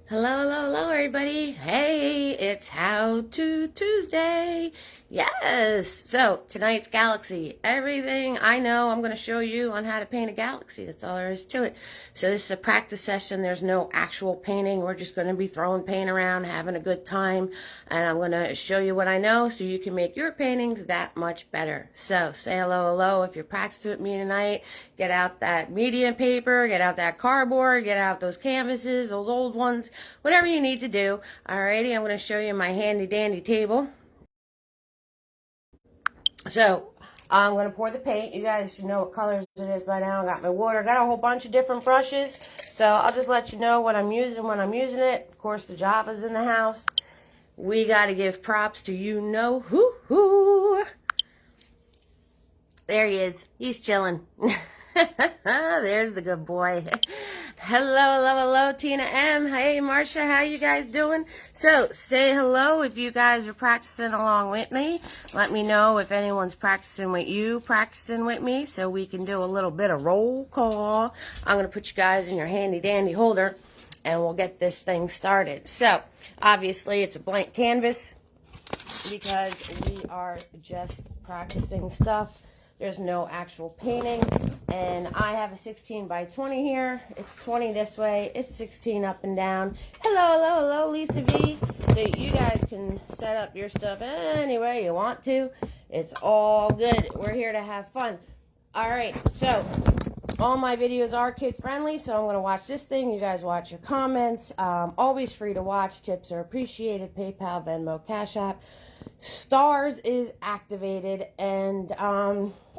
Hello, everybody. Hey, it's How to Tuesday. Yes. So, tonight's galaxy. Everything I know, I'm going to show you on how to paint a galaxy. That's all there is to it. So, this is a practice session. There's no actual painting. We're just going to be throwing paint around, having a good time. And I'm going to show you what I know so you can make your paintings that much better. So, say hello if you're practicing with me tonight. Get out that medium paper, get out that cardboard, get out those canvases, those old ones. Whatever you need to do. Alrighty, I'm going to show you my handy dandy table. So, I'm going to pour the paint. You guys should know what colors it is by now. I got my water. Got a whole bunch of different brushes. So, I'll just let you know what I'm using when I'm using it. Of course, the Java's in the house. We got to give props to you-know-who. There he is. He's chilling. There's the good boy. Hello, Tina M. Hey, Marcia, how you guys doing? So, say hello if you guys are practicing along with me. Let me know if anyone's practicing with me, so we can do a little bit of roll call. I'm going to put you guys in your handy-dandy holder, and we'll get this thing started. So, obviously, it's a blank canvas because we are just practicing stuff. There's no actual painting, and I have a 16 by 20 here. It's 20 this way. It's 16 up and down. Hello, Lisa V. So you guys can set up your stuff any way you want to. It's all good. We're here to have fun. All right, so all my videos are kid-friendly, so I'm going to watch this thing. You guys watch your comments. Always free to watch. Tips are appreciated. PayPal, Venmo, Cash App. Stars is activated, and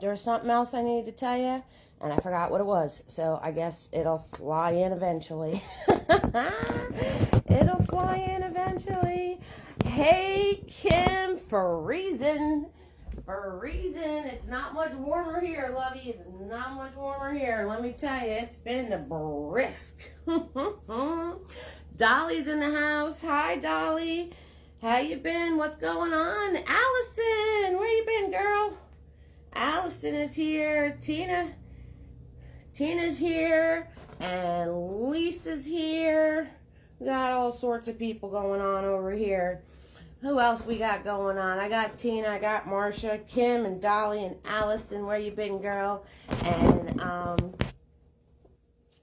there's something else I needed to tell you, and I forgot what it was, so I guess it'll fly in eventually. It'll fly in eventually. Hey, Kim, for a reason, it's not much warmer here, lovey. It's not much warmer here. Let me tell you, it's been a brisk. Dolly's in the house. Hi, Dolly. How you been? What's going on? Allison, where you been, girl? Allison is here. Tina's here. And Lisa's here. We got all sorts of people going on over here. Who else we got going on? I got Tina, I got Marcia, Kim, and Dolly, and Allison. Where you been, girl? And,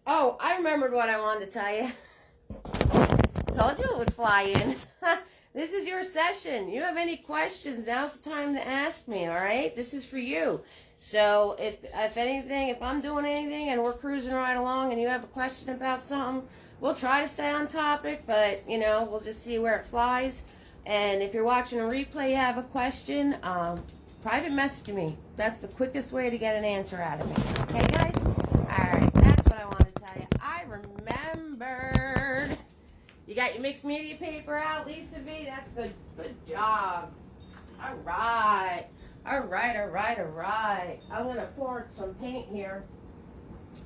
oh, I remembered what I wanted to tell you. Told you it would fly in. This is your session. You have any questions, now's the time to ask me, all right? This is for you. So if anything, if I'm doing anything and we're cruising right along and you have a question about something, we'll try to stay on topic, but, you know, we'll just see where it flies. And if you're watching a replay, you have a question, private message me. That's the quickest way to get an answer out of me. Okay, guys? All right, that's what I wanted to tell you. I remembered. You got your mixed media paper out, Lisa V? That's good. Good job. All right. I'm going to pour some paint here.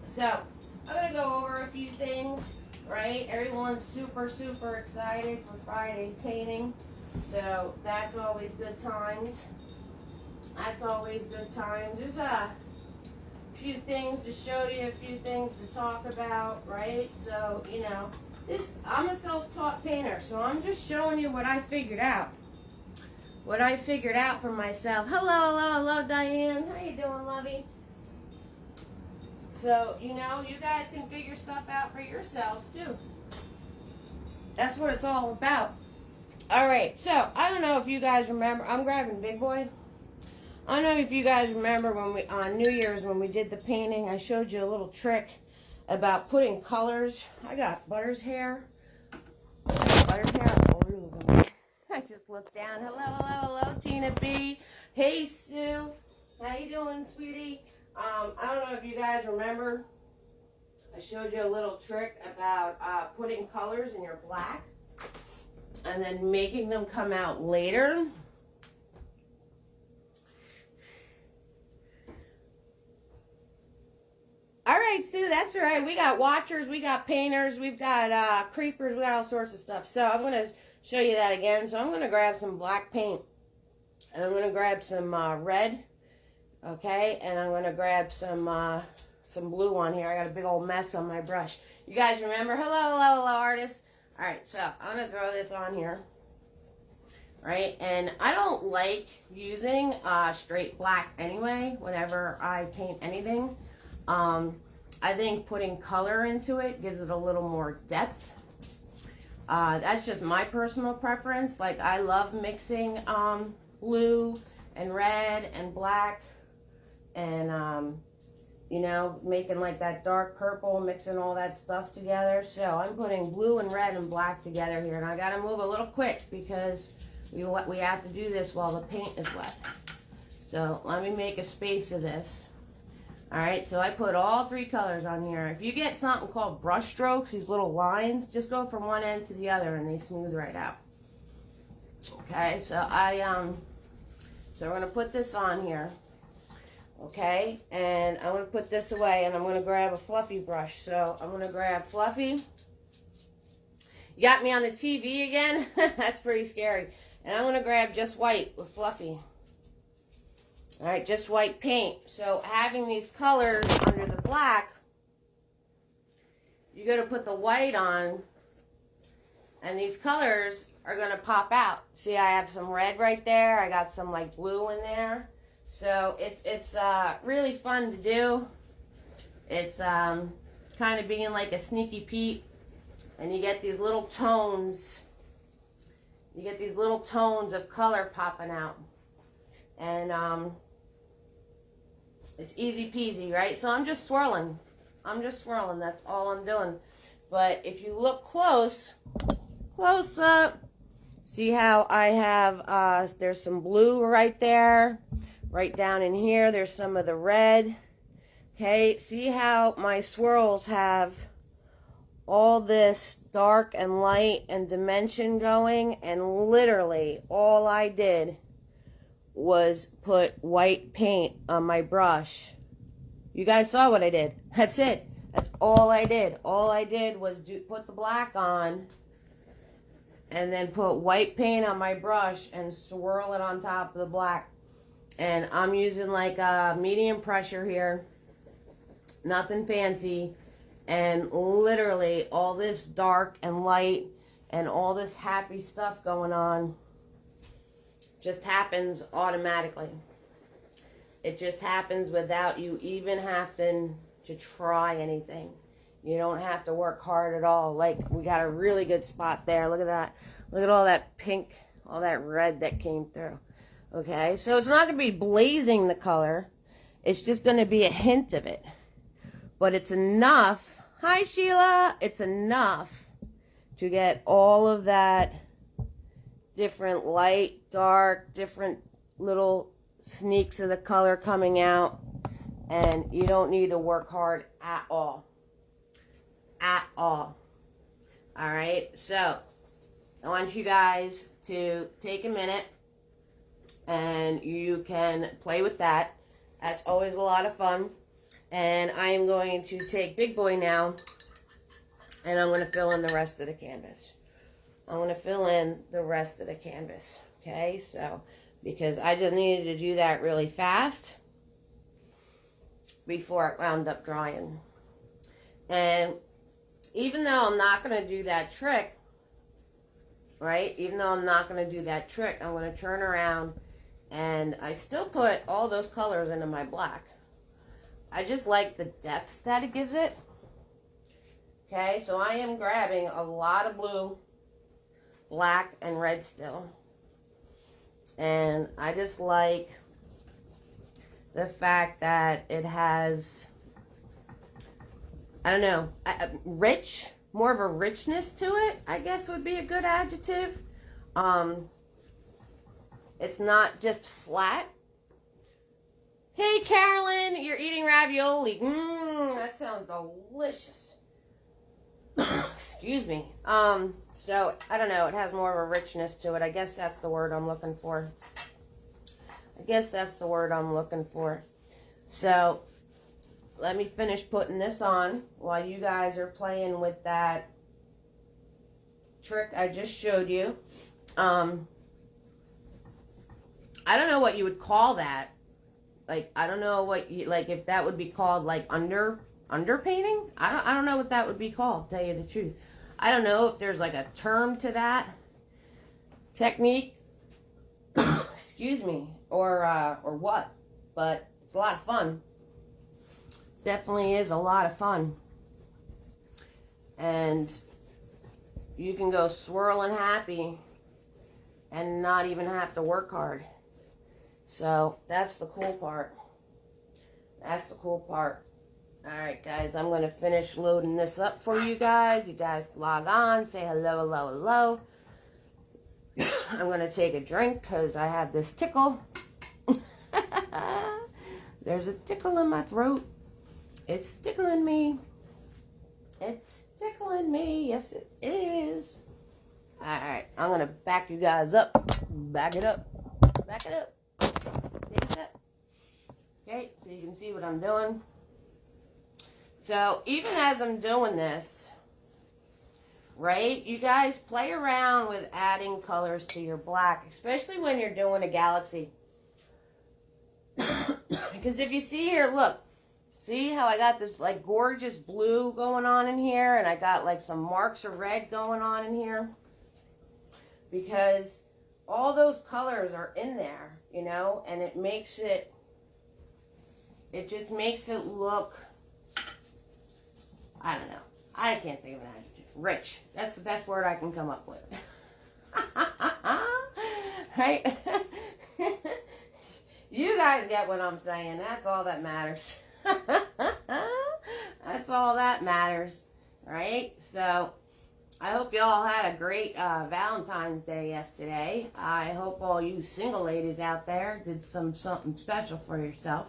So, I'm going to go over a few things, right? Everyone's super excited for Friday's painting. So, that's always good times. There's a few things to show you, a few things to talk about, right? So, you know, I'm a self-taught painter, so I'm just showing you what I figured out. What I figured out for myself. Hello, Diane. How you doing, lovey? So, you know, you guys can figure stuff out for yourselves, too. That's what it's all about. All right, so, I don't know if you guys remember. I'm grabbing Big Boy. I don't know if you guys remember when on New Year's, when we did the painting, I showed you a little trick about putting colors. I got Butter's hair. All over me. I just looked down. Hello, Tina B. Hey, Sue. How you doing, sweetie? I don't know if you guys remember. I showed you a little trick about putting colors in your black and then making them come out later. All right, Sue, that's right. We got watchers, we got painters, we've got creepers, we got all sorts of stuff. So I'm going to show you that again. So I'm going to grab some black paint, and I'm going to grab some red, okay, and I'm going to grab some blue on here. I got a big old mess on my brush. You guys remember? Hello, artists. All right, so I'm going to throw this on here. Right, and I don't like using straight black anyway whenever I paint anything. I think putting color into it gives it a little more depth. That's just my personal preference. Like, I love mixing blue and red and black and you know, making like that dark purple, mixing all that stuff together. So I'm putting blue and red and black together here, and I gotta move a little quick because we have to do this while the paint is wet. So let me make a space of this. All right, so I put all three colors on here. If you get something called brush strokes, these little lines, just go from one end to the other and they smooth right out. Okay, so so we're gonna put this on here. Okay, and I'm gonna put this away and I'm gonna grab a fluffy brush. So I'm gonna grab Fluffy. You got me on the TV again? That's pretty scary. And I'm going to grab just white with Fluffy. All right, just white paint. So having these colors under the black, you're going to put the white on, and these colors are going to pop out. See, I have some red right there. I got some like blue in there. So it's really fun to do. It's kind of being like a sneaky Pete, and you get these little tones. You get these little tones of color popping out. And it's easy peasy, right? So I'm just swirling. I'm just swirling. That's all I'm doing. But if you look close up, see how I have, there's some blue right there. Right down in here, there's some of the red. Okay, see how my swirls have all this dark and light and dimension going, and literally all I did was put white paint on my brush. You guys saw what I did. That's it. That's all I did. All I did was put the black on and then put white paint on my brush and swirl it on top of the black. And I'm using like a medium pressure here. Nothing fancy. And literally all this dark and light and all this happy stuff going on just happens automatically. It just happens without you even having to try anything. You don't have to work hard at all. Like, we got a really good spot there. Look at that. Look at all that pink, all that red that came through. Okay, so it's not going to be blazing the color. It's just going to be a hint of it. But it's enough. Hi, Sheila. It's enough to get all of that different light, dark, different little sneaks of the color coming out. And you don't need to work hard at all. At all. All right, so I want you guys to take a minute and you can play with that. That's always a lot of fun. And I am going to take Big Boy now, and I'm going to fill in the rest of the canvas. I'm going to fill in the rest of the canvas. Okay, so because I just needed to do that really fast before it wound up drying. And even though I'm not going to do that trick, right? Even though I'm not going to do that trick, I'm going to turn around and I still put all those colors into my black. I just like the depth that it gives it. Okay, so I am grabbing a lot of blue, black, and red still. And I just like the fact that it has, I don't know, rich, more of a richness to it, I guess would be a good adjective. It's not just flat. Hey, Carolyn, you're eating ravioli. That sounds delicious. Excuse me. So, I don't know. It has more of a richness to it. I guess that's the word I'm looking for. So, let me finish putting this on while you guys are playing with that trick I just showed you. I don't know what you would call that. Like, I don't know what you, like, if that would be called like underpainting. I don't know what that would be called, to tell you the truth. I don't know if there's like a term to that technique, excuse me, or what, but it's a lot of fun. Definitely is a lot of fun. And you can go swirling happy and not even have to work hard. So that's the cool part. That's the cool part. Alright guys, I'm going to finish loading this up for you guys. You guys log on, say hello, hello, hello. I'm going to take a drink because I have this tickle. There's a tickle in my throat. It's tickling me. It's tickling me. Yes, it is. Alright, I'm going to back you guys up. Back it up. Back it up. Take a step. Okay, so you can see what I'm doing. So, even as I'm doing this, right, you guys play around with adding colors to your black, especially when you're doing a galaxy. Because if you see here, look, see how I got this like gorgeous blue going on in here, and I got like some marks of red going on in here? Because all those colors are in there, you know, and it makes it, it just makes it look, I don't know. I can't think of an adjective. Rich. That's the best word I can come up with. Right? You guys get what I'm saying. That's all that matters. That's all that matters. Right? So, I hope you all had a great Valentine's Day yesterday. I hope all you single ladies out there did something special for yourself.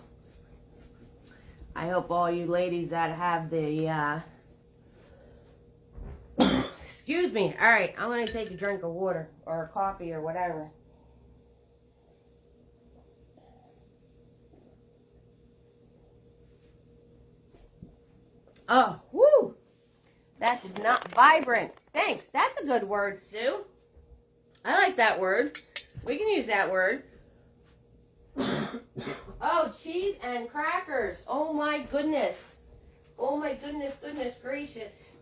I hope all you ladies that have the, excuse me. All right, I'm going to take a drink of water or coffee or whatever. Oh, whoo. That did not, vibrant. Thanks. That's a good word, Sue. I like that word. We can use that word. Oh, cheese and crackers. Oh my goodness. Oh my goodness, goodness gracious.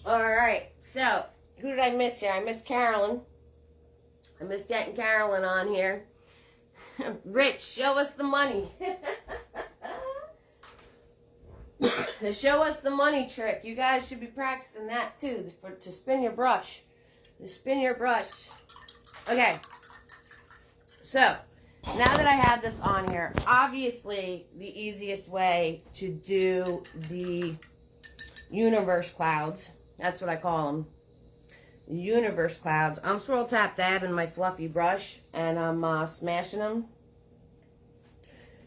All right. So, who did I miss here? I missed Carolyn. I missed getting Carolyn on here. Rich, show us the money. The show us the money trick. You guys should be practicing that too, to spin your brush. To spin your brush. Okay. So, now that I have this on here, obviously the easiest way to do the universe clouds, that's what I call them, the universe clouds. I'm swirl tap dabbing my fluffy brush and I'm smashing them.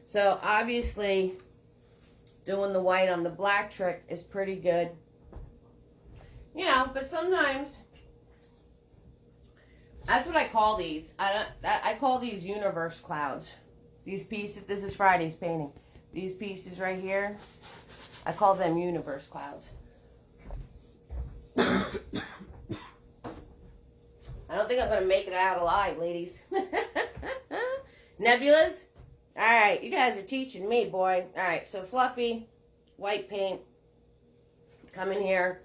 So obviously doing the white on the black trick is pretty good. You know, but sometimes, that's what I call these. I call these universe clouds. These pieces, this is Friday's painting. These pieces right here, I call them universe clouds. I don't think I'm going to make it out alive, ladies. Nebulas? Alright, you guys are teaching me, boy. Alright, so fluffy, white paint, come in here.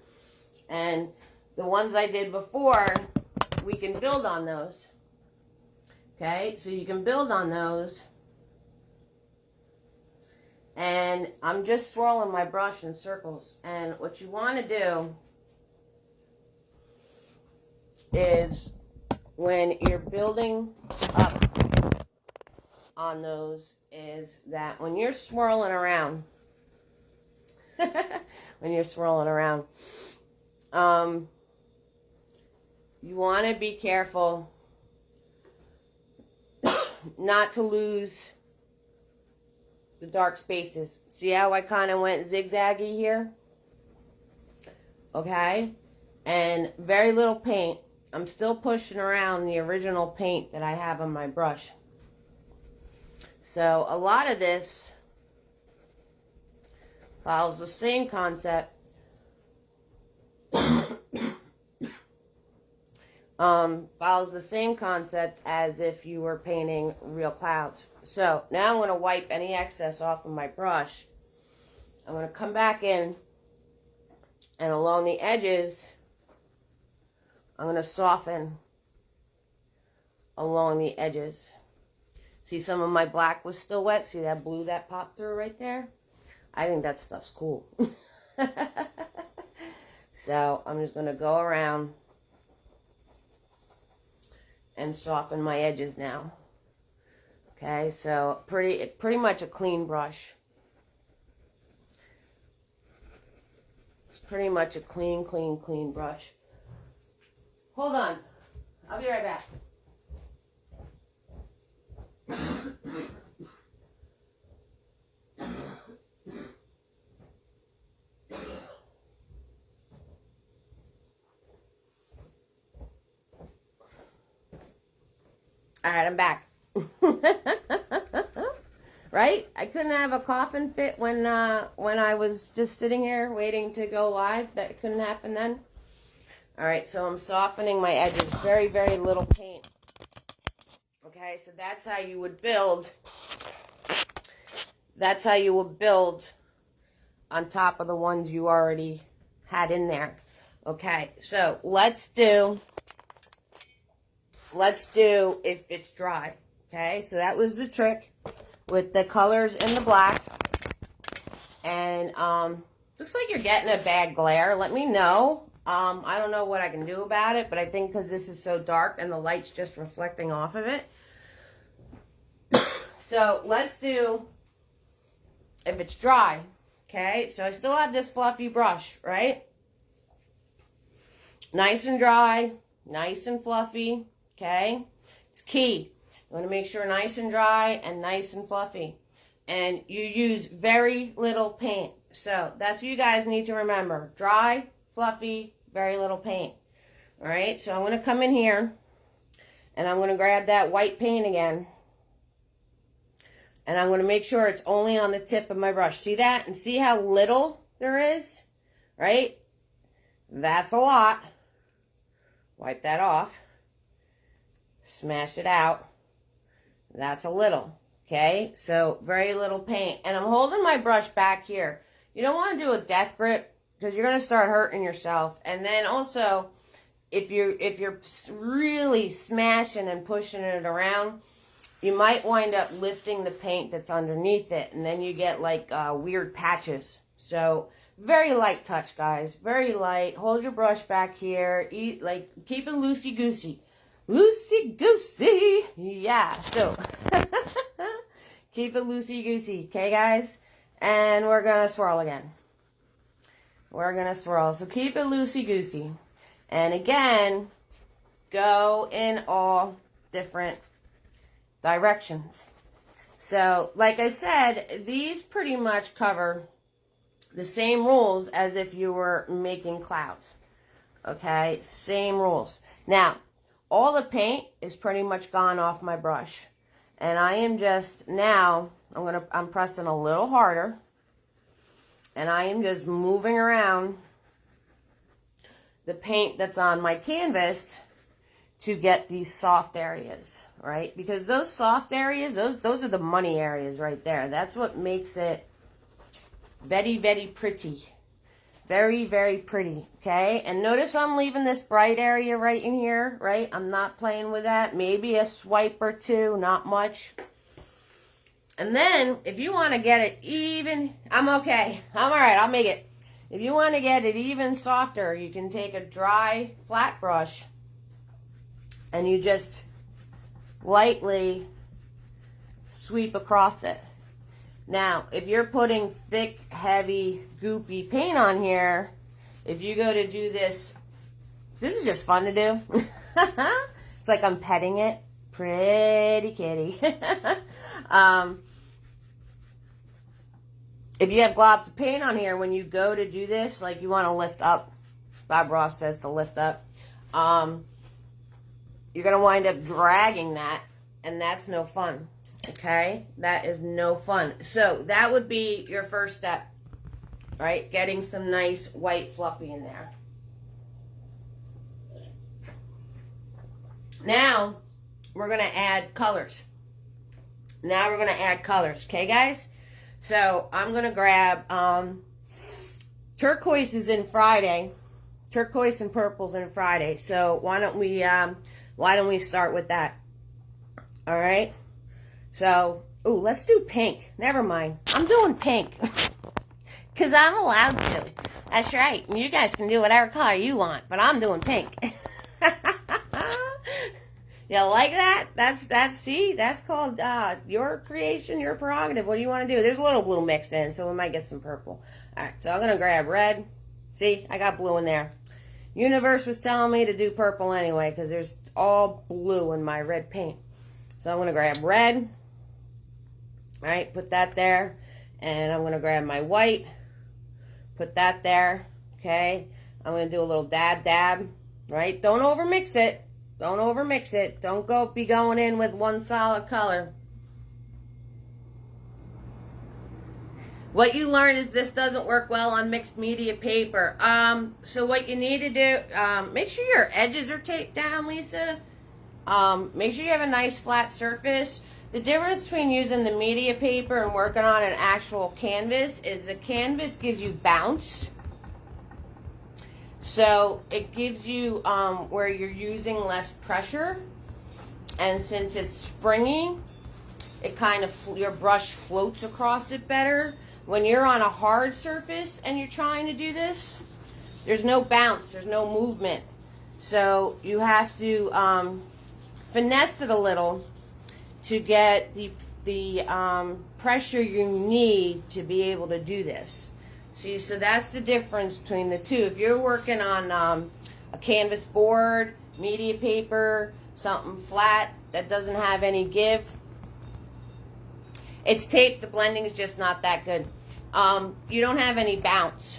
And the ones I did before, we can build on those. Okay, so you can build on those. And I'm just swirling my brush in circles. And what you want to do is when you're building up on those is that when you're swirling around, when you're swirling around, you want to be careful not to lose the dark spaces. See how I kind of went zigzaggy here? Okay? And very little paint. I'm still pushing around the original paint that I have on my brush. So a lot of this follows the same concept. Follows the same concept as if you were painting real clouds. So now I'm going to wipe any excess off of my brush. I'm going to come back in and along the edges I'm going to soften along the edges. See, some of my black was still wet. See that blue that popped through right there? I think that stuff's cool. So I'm just going to go around and soften my edges now. Okay, so pretty much a clean brush. It's pretty much a clean brush. Hold on. I'll be right back. All right, I'm back. Right? I couldn't have a coffin fit when I was just sitting here waiting to go live. That couldn't happen then. All right, so I'm softening my edges. Very, very little paint. Okay, so that's how you would build. That's how you would build on top of the ones you already had in there. Okay, so let's do if it's dry. Okay, so that was the trick with the colors in the black. And looks like you're getting a bad glare. Let me know. I don't know what I can do about it, but I think because this is so dark and the light's just reflecting off of it. So let's do if it's dry. Okay, so I still have this fluffy brush, right? Nice and dry, nice and fluffy. Okay, it's key. You want to make sure nice and dry and nice and fluffy. And you use very little paint. So that's what you guys need to remember. Dry, fluffy, very little paint. All right, so I'm going to come in here and I'm going to grab that white paint again. And I'm going to make sure it's only on the tip of my brush. See that? And see how little there is? Right? That's a lot. Wipe that off. Smash it out. That's a little. Okay? So, very little paint. And I'm holding my brush back here. You don't want to do a death grip because you're going to start hurting yourself. And then also, if you're really smashing and pushing it around, you might wind up lifting the paint that's underneath it, and then you get like weird patches. So very light touch, guys. Very light. Hold your brush back here. Keep it loosey goosey. Loosey goosey. Yeah. So keep it loosey goosey. Okay, guys. And we're gonna swirl again. We're gonna swirl. So keep it loosey goosey. And again, go in all different directions. So, like I said, these pretty much cover the same rules as if you were making clouds. Okay, same rules. Now, all the paint is pretty much gone off my brush. And I am just now, I'm pressing a little harder. And I am just moving around the paint that's on my canvas to get these soft areas. Right? Because those soft areas, those are the money areas right there. That's what makes it very, very pretty. Very, very pretty. Okay? And notice I'm leaving this bright area right in here, right? I'm not playing with that. Maybe a swipe or two, not much. And then, if you want to get it even, I'm okay. I'm alright, I'll make it. If you want to get it even softer, you can take a dry, flat brush and you just lightly sweep across it. Now, if you're putting thick, heavy, goopy paint on here, if you go to do this, this is just fun to do. It's like I'm petting it. Pretty kitty. If you have globs of paint on here, when you go to do this, like you want to lift up, Bob Ross says to lift up, you're going to wind up dragging that, and that's no fun, okay? That is no fun. So that would be your first step, right? Getting some nice white fluffy in there. Now, we're going to add colors. Now we're going to add colors, okay, guys? So I'm going to grab, Turquoise is in Friday, turquoise and purples and Friday. So why don't we start with that? All right. So, ooh, let's do pink. Never mind. I'm doing pink. Because I'm allowed to. That's right. You guys can do whatever color you want, but I'm doing pink. You like that? See, that's called your creation, your prerogative. What do you want to do? There's a little blue mixed in, so we might get some purple. All right, so I'm going to grab red. See, I got blue in there. Universe was telling me to do purple anyway, because there's all blue in my red paint. So I'm going to grab red. All right, put that there. And I'm going to grab my white. Put that there. Okay. I'm going to do a little dab. Right? Don't overmix it. Don't overmix it. Don't be going in with one solid color. What you learn is this doesn't work well on mixed media paper. So what you need to do, make sure your edges are taped down, Lisa. Make sure you have a nice flat surface. The difference between using the media paper and working on an actual canvas is the canvas gives you bounce. So it gives you where you're using less pressure. And since it's springy, it kind of, your brush floats across it better. When you're on a hard surface and you're trying to do this, there's no bounce, there's no movement. So you have to finesse it a little to get the pressure you need to be able to do this. See, so that's the difference between the two. If you're working on a canvas board, media paper, something flat that doesn't have any give, it's taped, the blending is just not that good. You don't have any bounce.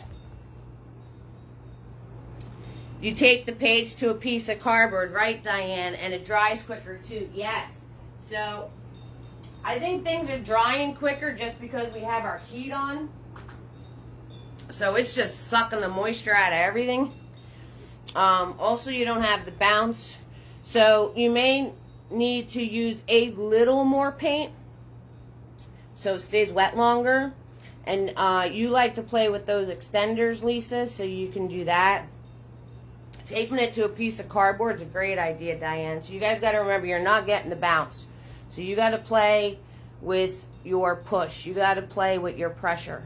You tape the page to a piece of cardboard, right, Diane? And it dries quicker too. Yes. So I think things are drying quicker just because we have our heat on. So it's just sucking the moisture out of everything. Also, you don't have the bounce. So you may need to use a little more paint so it stays wet longer. And you like to play with those extenders, Lisa, so you can do that. Taping it to a piece of cardboard is a great idea, Diane. So you guys got to remember, you're not getting the bounce. So you got to play with your push. You got to play with your pressure.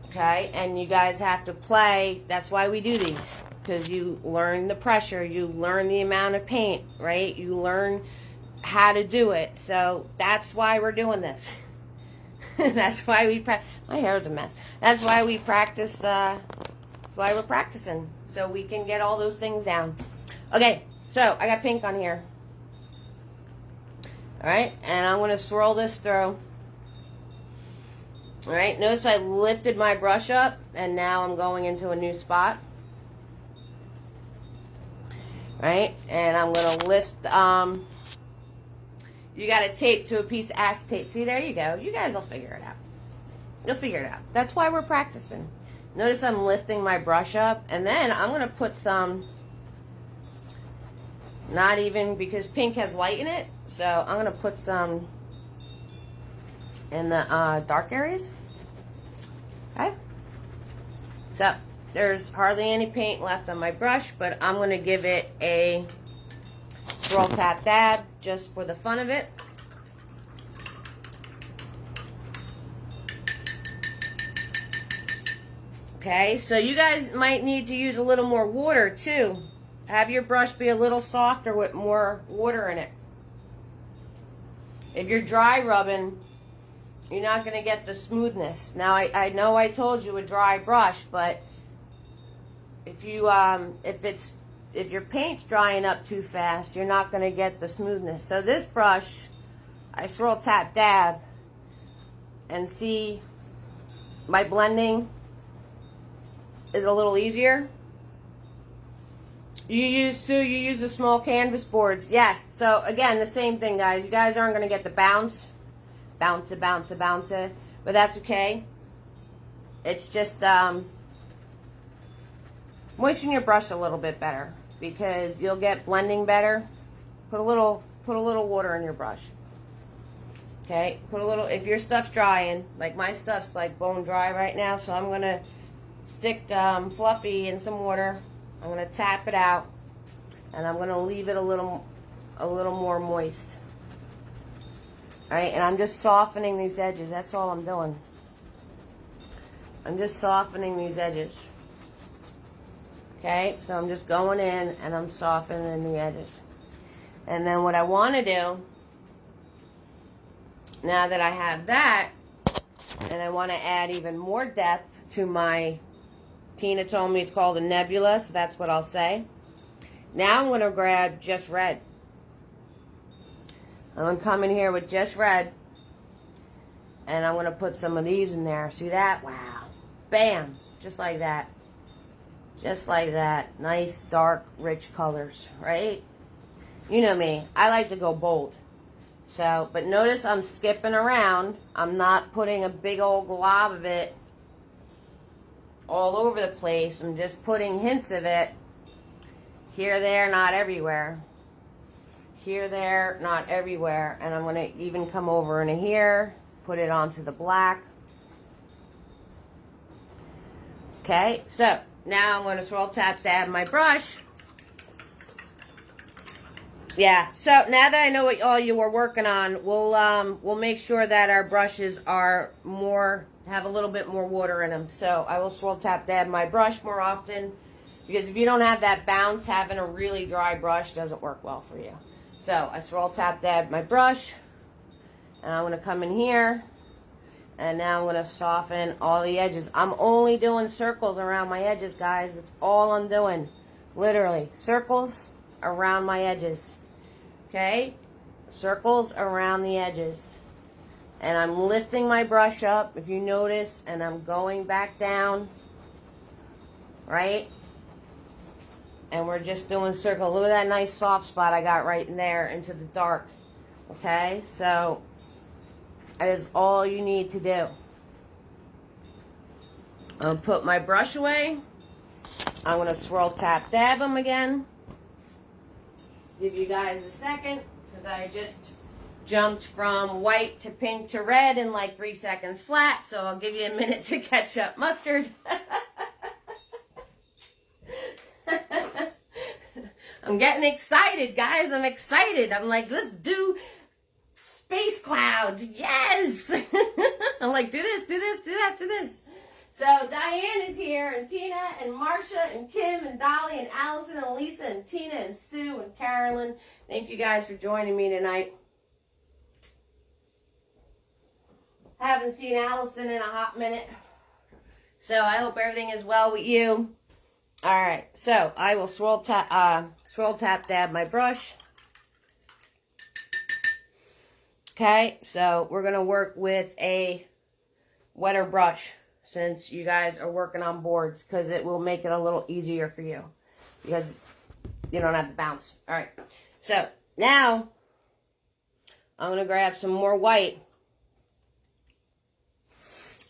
Okay? And you guys have to play. That's why we do these. Because you learn the pressure. You learn the amount of paint, right? You learn how to do it. So that's why we're doing this. That's why we practice. My hair is a mess. That's why we practice. That's why we're practicing. So we can get all those things down. Okay, so I got pink on here. Alright, and I'm going to swirl this through. Alright, notice I lifted my brush up, and now I'm going into a new spot. Right, and I'm going to lift, you got to tape to a piece of acetate. See, there you go. You guys will figure it out. You'll figure it out. That's why we're practicing. Notice I'm lifting my brush up, and then I'm going to put some, not even, because pink has white in it, so I'm going to put some in the dark areas. Okay? So, there's hardly any paint left on my brush, but I'm going to give it a swirl, tap, dab, just for the fun of it. Okay, so you guys might need to use a little more water too. Have your brush be a little softer with more water in it. If you're dry rubbing, you're not going to get the smoothness. Now, I know I told you a dry brush, but if you if your paint's drying up too fast, you're not going to get the smoothness. So this brush, I swirl, tap, dab, and see my blending is a little easier. You use the small canvas boards. Yes. So again, the same thing, guys. You guys aren't going to get the bounce, but that's okay. It's just moisten your brush a little bit better because you'll get blending better. Put a little water in your brush. Okay. Put a little. If your stuff's drying, like my stuff's like bone dry right now, so I'm gonna stick Fluffy in some water. I'm going to tap it out, and I'm going to leave it a little more moist. All right, and I'm just softening these edges. That's all I'm doing. I'm just softening these edges. Okay, so I'm just going in and I'm softening the edges. And then what I want to do, now that I have that, and I want to add even more depth to my, Tina told me it's called a nebula, so that's what I'll say. Now I'm going to grab just red. I'm going to come in here with just red, and I'm going to put some of these in there. See that? Wow. Bam. Just like that. Just like that. Nice, dark, rich colors, right? You know me. I like to go bold. So, but notice I'm skipping around. I'm not putting a big old glob of it all over the place. I'm just putting hints of it here, there, not everywhere. Here, there, not everywhere. And I'm going to even come over into here, put it onto the black. Okay, so now I'm going to swirl tap dab my brush. Yeah, so now that I know what all you were working on, we'll make sure that our brushes are have a little bit more water in them. So I will swirl tap dab my brush more often, because if you don't have that bounce, having a really dry brush doesn't work well for you. So I swirl tap dab my brush, and I'm going to come in here, and now I'm going to soften all the edges. I'm only doing circles around my edges, guys. That's all I'm doing. Literally, circles around my edges. Okay? Circles around the edges. And I'm lifting my brush up, if you notice, and I'm going back down. Right? And we're just doing circles. Look at that nice soft spot I got right in there into the dark. Okay? So that is all you need to do. I'll put my brush away. I'm going to swirl tap dab them again. Give you guys a second, because I just jumped from white to pink to red in like 3 seconds flat. So I'll give you a minute to catch up mustard. I'm getting excited, guys. I'm excited. I'm like, let's do space clouds. Yes. I'm like, do this, do this, do that, do this. So Diane is here, and Tina, and Marsha, and Kim, and Dolly, and Allison, and Lisa, and Tina, and Sue, and Carolyn. Thank you guys for joining me tonight. Haven't seen Allison in a hot minute. So I hope everything is well with you. All right, so I will swirl tap dab my brush. Okay, so we're going to work with a wetter brush, since you guys are working on boards, because it will make it a little easier for you, because you don't have to bounce. All right, so now I'm going to grab some more white,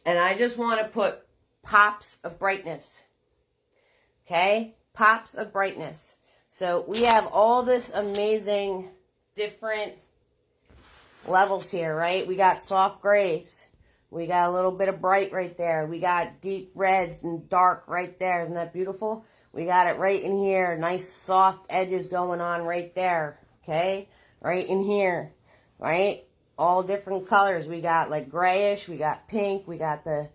and I just want to put pops of brightness. Okay, pops of brightness. So we have all this amazing different levels here, right? We got soft grays. We got a little bit of bright right there. We got deep reds and dark right there. Isn't that beautiful? We got it right in here. Nice soft edges going on right there. Okay? Right in here. Right? All different colors. We got like grayish. We got pink. We got the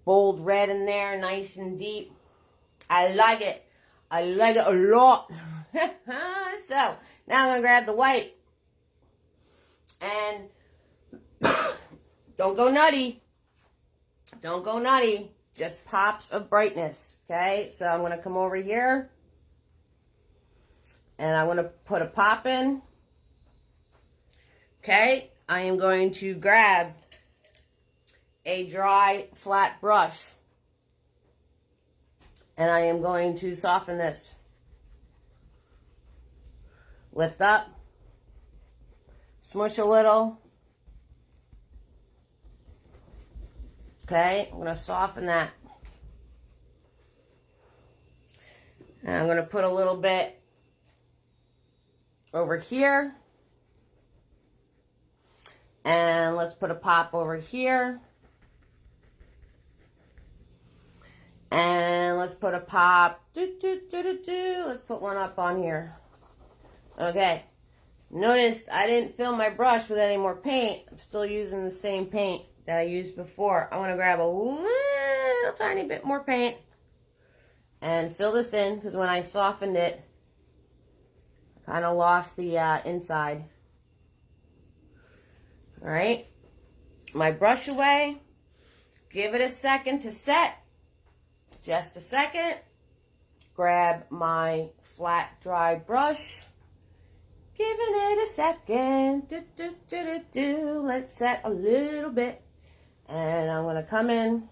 bold red in there. Nice and deep. I like it. I like it a lot. So, now I'm going to grab the white. And don't go nutty. Don't go nutty. Just pops of brightness. Okay? So I'm going to come over here. And I'm going to put a pop in. Okay? I am going to grab a dry, flat brush. And I am going to soften this. Lift up. Smush a little. Okay, I'm going to soften that. And I'm going to put a little bit over here. And let's put a pop over here. And let's put a pop. Let's put one up on here. Okay. Notice I didn't fill my brush with any more paint. I'm still using the same paint that I used before. I want to grab a little tiny bit more paint and fill this in, because when I softened it, I kind of lost the inside. All right. My brush away. Give it a second to set. Just a second. Grab my flat, dry brush. Giving it a second. Let's set a little bit. And I'm going to come in.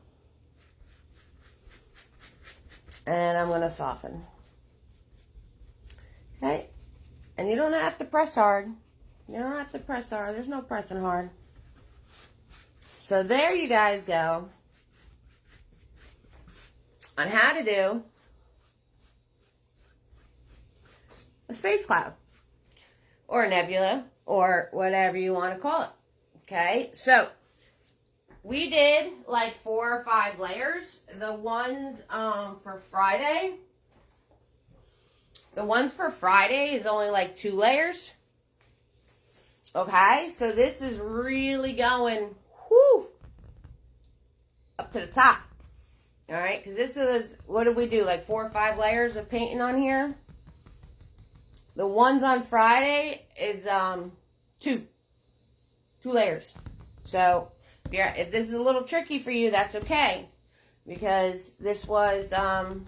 And I'm going to soften. Okay. And you don't have to press hard. You don't have to press hard. There's no pressing hard. So there you guys go on how to do a space cloud or a nebula or whatever you want to call it. Okay, so we did like 4 or 5 layers. The ones for Friday, is only like 2 layers. Okay, so this is really going up to the top. All right, because this is, what did we do? Like 4 or 5 layers of painting on here. The ones on Friday is 2 layers. So if this is a little tricky for you, that's okay, because this was 4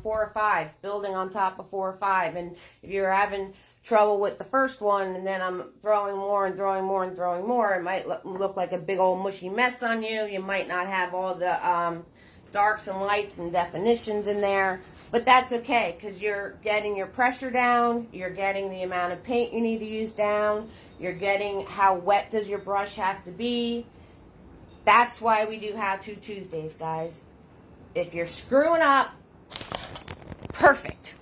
or 5, building on top of 4 or 5. And if you're having trouble with the first one, and then I'm throwing more and throwing more and throwing more, it might look like a big old mushy mess on you. You might not have all the darks and lights and definitions in there, but that's okay, because you're getting your pressure down, you're getting the amount of paint you need to use down, you're getting how wet does your brush have to be. That's why we do How To Tuesdays, guys. If you're screwing up, perfect.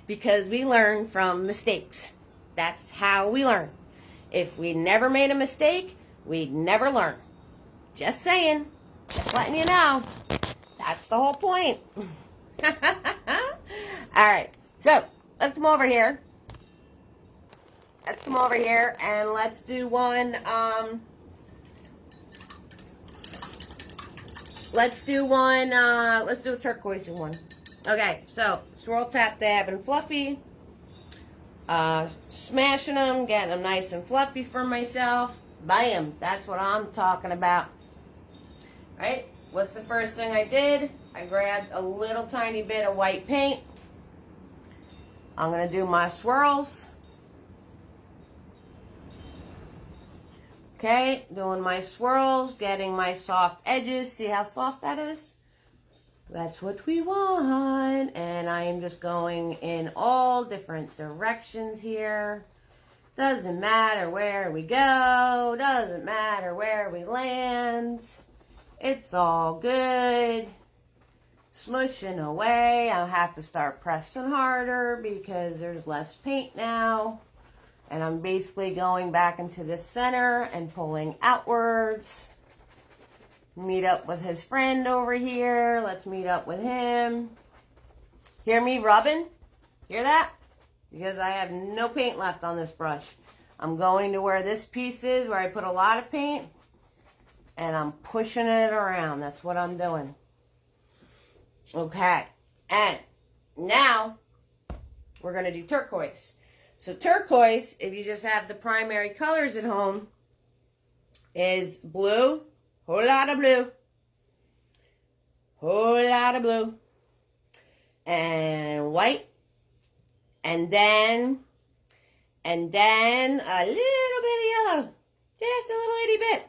Because we learn from mistakes. That's how we learn. If we never made a mistake, we'd never learn. Just saying. Just letting you know. That's the whole point. Alright. So, let's come over here. Let's come over here and let's do one. Let's do a turquoise one. Okay, so swirl, tap, dab, and fluffy. Smashing them, getting them nice and fluffy for myself. Bam, that's what I'm talking about. Right? What's the first thing I did? I grabbed a little tiny bit of white paint. I'm going to do my swirls. Okay, doing my swirls, getting my soft edges. See how soft that is? That's what we want. And I am just going in all different directions here. Doesn't matter where we go. Doesn't matter where we land. It's all good. Smushing away. I'll have to start pressing harder because there's less paint now. And I'm basically going back into the center and pulling outwards. Meet up with his friend over here. Let's meet up with him. Hear me rubbing? Hear that? Because I have no paint left on this brush. I'm going to where this piece is, where I put a lot of paint, and I'm pushing it around. That's what I'm doing. Okay. And now we're going to do turquoise. So turquoise, if you just have the primary colors at home, is blue. Whole lot of blue. Whole lot of blue. And white. And then a little bit of yellow. Just a little itty bit.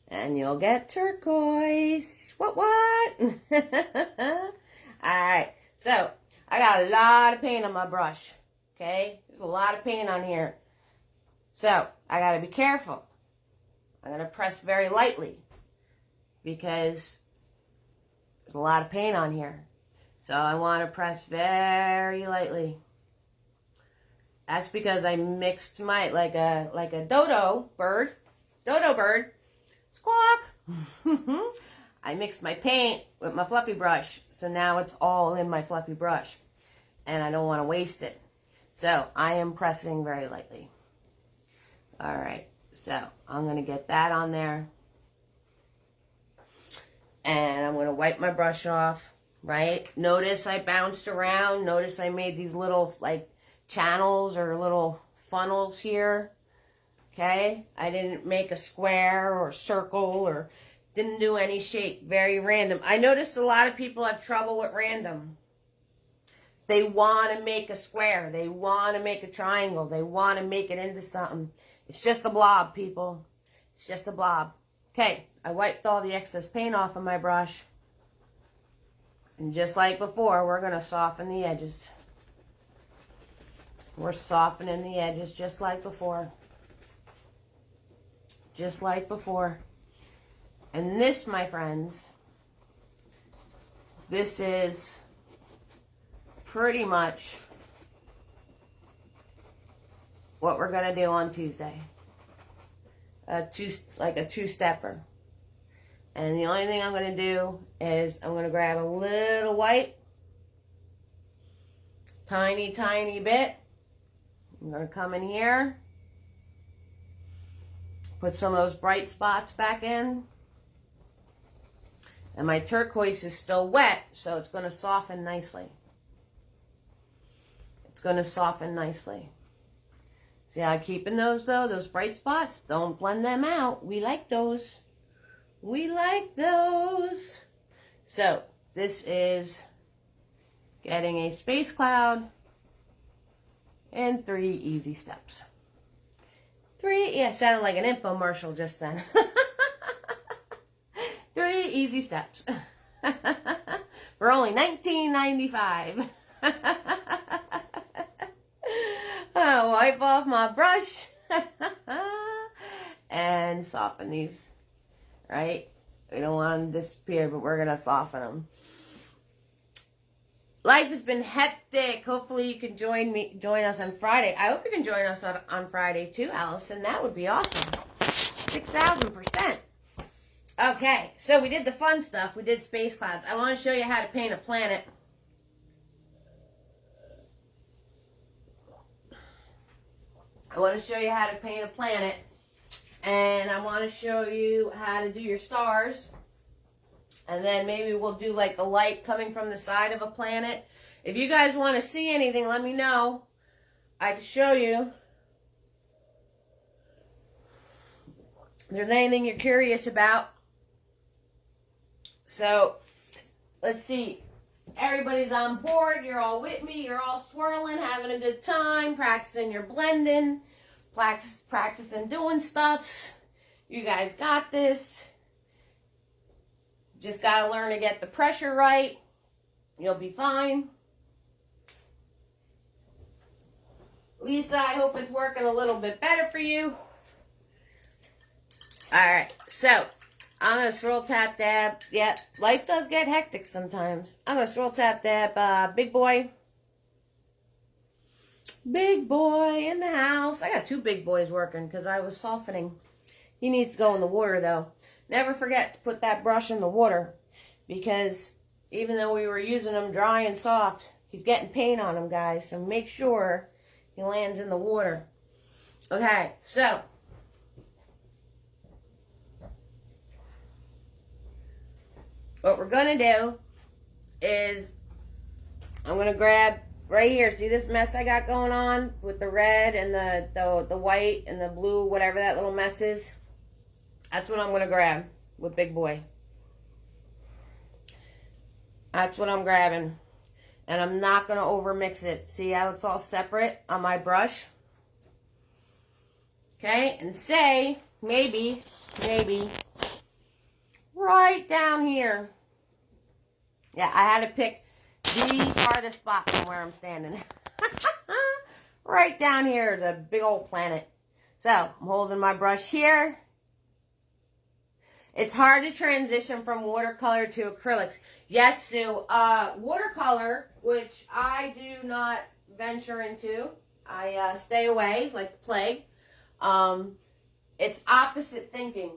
And you'll get turquoise. What? Alright. So, I got a lot of paint on my brush. Okay? There's a lot of paint on here. So, I got to be careful. I'm going to press very lightly because there's a lot of paint on here. So I want to press very lightly. That's because I mixed my, like a dodo bird, squawk. I mixed my paint with my fluffy brush, so now it's all in my fluffy brush, and I don't want to waste it. So I am pressing very lightly. All right, so I'm going to get that on there, and I'm going to wipe my brush off, right? Notice I bounced around. Notice I made these little like channels or little funnels here. Okay, I didn't make a square or a circle or didn't do any shape. Very random. I noticed a lot of people have trouble with random. They want to make a square. They want to make a triangle. They want to make it into something. It's just a blob, people. It's just a blob. Okay, I wiped all the excess paint off of my brush. And just like before, we're going to soften the edges. We're softening the edges just like before. Just like before. And this, my friends, this is pretty much what we're going to do on Tuesday. Like a two-stepper. And the only thing I'm going to do is I'm going to grab a little white. Tiny, tiny bit. I'm going to come in here. Put some of those bright spots back in. And my turquoise is still wet, so it's going to soften nicely. It's going to soften nicely. See how I'm keeping those, though? Those bright spots, don't blend them out. We like those. We like those. So, this is getting a space cloud in 3 easy steps. 3, yeah, sounded like an infomercial just then. 3 easy steps. For only $19.95. I'll wipe off my brush. And soften these. Right? We don't want them to disappear, but we're going to soften them. Life has been hectic. Hopefully you can join us on Friday. I hope you can join us on Friday too, Allison. That would be awesome. 6,000%. Okay, so we did the fun stuff. We did space clouds. I want to show you how to paint a planet. I want to show you how to paint a planet. And I want to show you how to do your stars. And then maybe we'll do like the light coming from the side of a planet. If you guys want to see anything, let me know. I can show you. If there's anything you're curious about. So, let's see. Everybody's on board. You're all with me. You're all swirling, having a good time, practicing your blending, practicing doing stuffs. You guys got this. Just got to learn to get the pressure right. You'll be fine. Lisa, I hope it's working a little bit better for you. Alright, so I'm going to swirl, tap, dab. Yeah, life does get hectic sometimes. I'm going to swirl, tap, dab. Big boy. Big boy in the house. I got 2 big boys working because I was softening. He needs to go in the water though. Never forget to put that brush in the water because even though we were using him dry and soft, he's getting paint on him, guys. So make sure he lands in the water. Okay, so what we're going to do is I'm going to grab right here. See this mess I got going on with the red and the white and the blue, whatever that little mess is? That's what I'm going to grab with Big Boy. That's what I'm grabbing. And I'm not going to overmix it. See how it's all separate on my brush? Okay, and say, maybe, right down here. Yeah, I had to pick the farthest spot from where I'm standing. Right down here is a big old planet. So, I'm holding my brush here. It's hard to transition from watercolor to acrylics. Yes, Sue. Watercolor, which I do not venture into. I stay away like the plague. It's opposite thinking.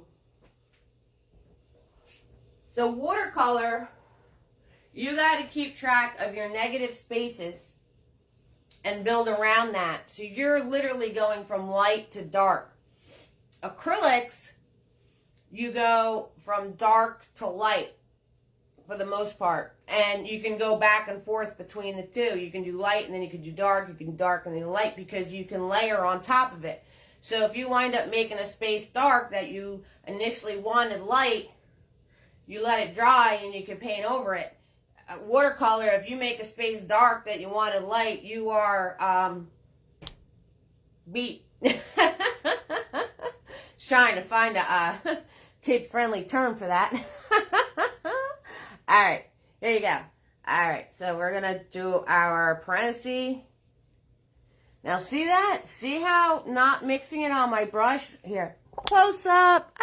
So watercolor, you got to keep track of your negative spaces and build around that. So you're literally going from light to dark. Acrylics, you go from dark to light for the most part. And you can go back and forth between the two. You can do light and then you can do dark. You can do dark and then light because you can layer on top of it. So if you wind up making a space dark that you initially wanted light, you let it dry and you can paint over it. Watercolor, if you make a space dark that you wanted light, you are beat. Trying to find a kid-friendly term for that. All right, here you go. All right, so we're going to do our parenthesis. Now, see that? See how not mixing it on my brush? Here, close up.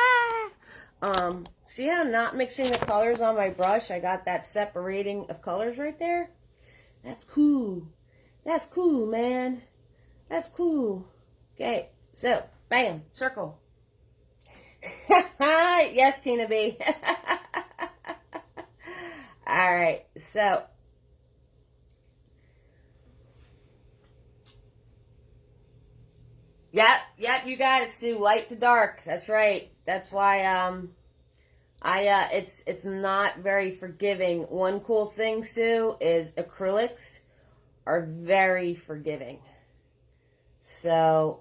See how not mixing the colors on my brush? I got that separating of colors right there. That's cool. That's cool, man. That's cool. Okay, so, bam, circle. Yes, Tina B. All right, so yep, you got it, Sue. Light to dark. That's right. That's why it's not very forgiving. One cool thing, Sue, is acrylics are very forgiving. So,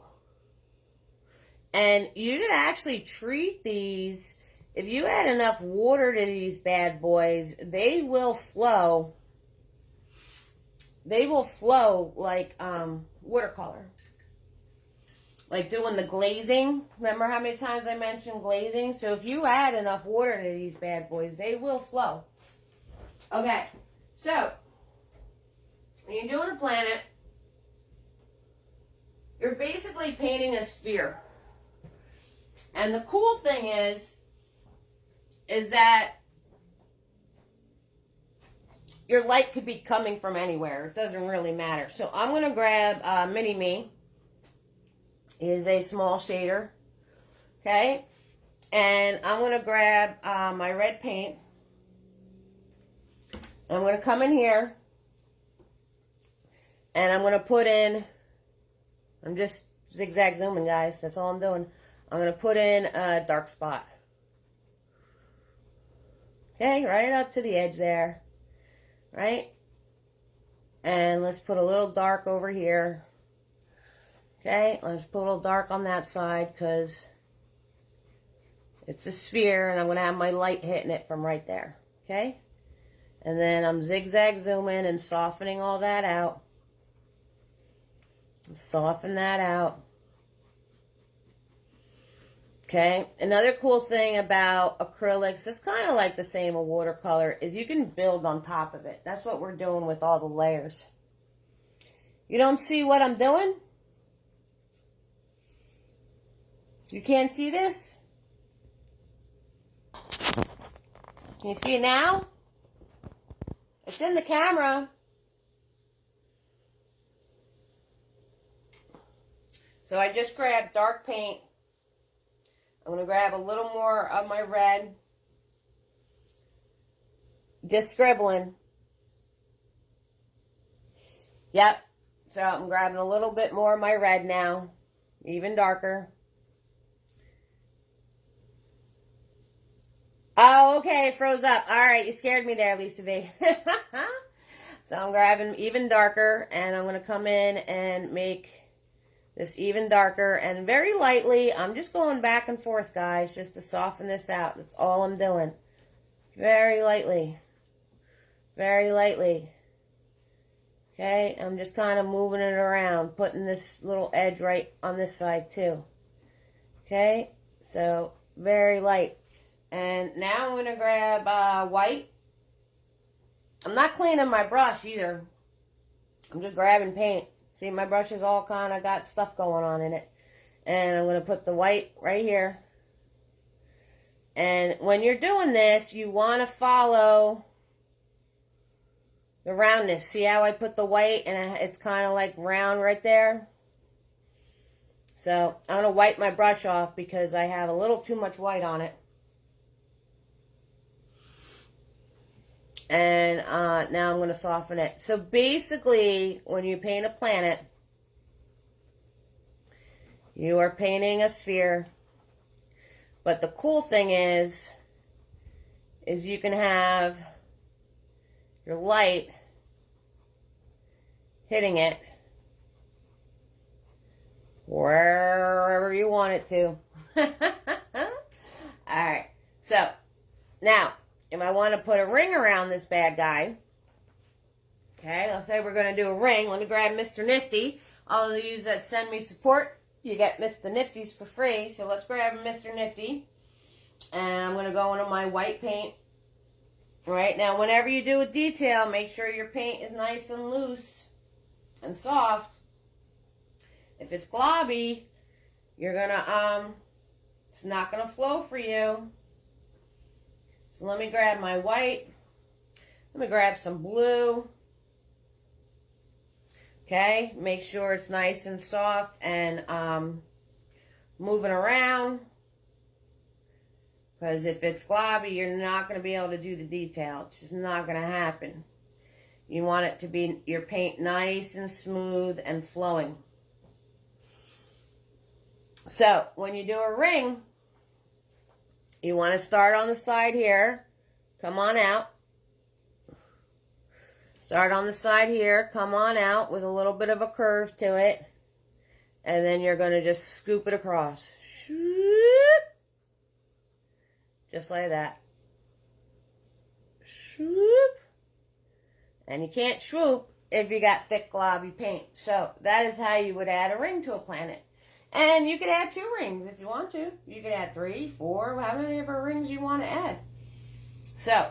and you can actually treat these, if you add enough water to these bad boys, they will flow. They will flow like watercolor. Like doing the glazing. Remember how many times I mentioned glazing? So if you add enough water to these bad boys, they will flow. Okay, so when you're doing a planet, you're basically painting a sphere. And the cool thing is that your light could be coming from anywhere. It doesn't really matter. So I'm going to grab Mini Me. It is a small shader. Okay. And I'm going to grab my red paint. I'm going to come in here. And I'm going to put in, I'm just zigzag zooming, guys. That's all I'm doing. I'm going to put in a dark spot. Okay, right up to the edge there. Right? And let's put a little dark over here. Okay, let's put a little dark on that side because it's a sphere and I'm going to have my light hitting it from right there. Okay? And then I'm zigzag zooming and softening all that out. Soften that out. Okay, another cool thing about acrylics, it's kind of like the same with watercolor, is you can build on top of it. That's what we're doing with all the layers. You don't see what I'm doing? You can't see this? Can you see it now? It's in the camera. So I just grabbed dark paint. I'm going to grab a little more of my red. Just scribbling. Yep. So I'm grabbing a little bit more of my red now. Even darker. Oh, okay. It froze up. All right. You scared me there, Lisa V. So I'm grabbing even darker. And I'm going to come in and make this even darker, and very lightly, I'm just going back and forth, guys, just to soften this out. That's all I'm doing. Very lightly. Very lightly. Okay, I'm just kind of moving it around, putting this little edge right on this side too. Okay, so very light. And now I'm going to grab white. I'm not cleaning my brush either. I'm just grabbing paint. See, my brush is all kind of got stuff going on in it. And I'm going to put the white right here. And when you're doing this, you want to follow the roundness. See how I put the white and it's kind of like round right there? So I'm going to wipe my brush off because I have a little too much white on it. And now I'm going to soften it. So basically, when you paint a planet, you are painting a sphere. But the cool thing is you can have your light hitting it wherever you want it to. Alright, so now, if I want to put a ring around this bad guy, okay, let's say we're going to do a ring. Let me grab Mr. Nifty. All of you that send me support, you get Mr. Nifties for free. So let's grab Mr. Nifty. And I'm going to go into my white paint. Right now, whenever you do a detail, make sure your paint is nice and loose and soft. If it's globby, you're going to, it's not going to flow for you. So let me grab my white. Let me grab some blue. Okay, make sure it's nice and soft and moving around. Because if it's globby, you're not going to be able to do the detail. It's just not going to happen. You want it to be your paint nice and smooth and flowing. So, when you do a ring, you want to start on the side here. Come on out. Start on the side here. Come on out with a little bit of a curve to it. And then you're going to just scoop it across. Just like that. Swoop. And you can't swoop if you got thick globby paint. So that is how you would add a ring to a planet. And you could add 2 rings if you want to. You could add 3, 4, how many ever rings you want to add. So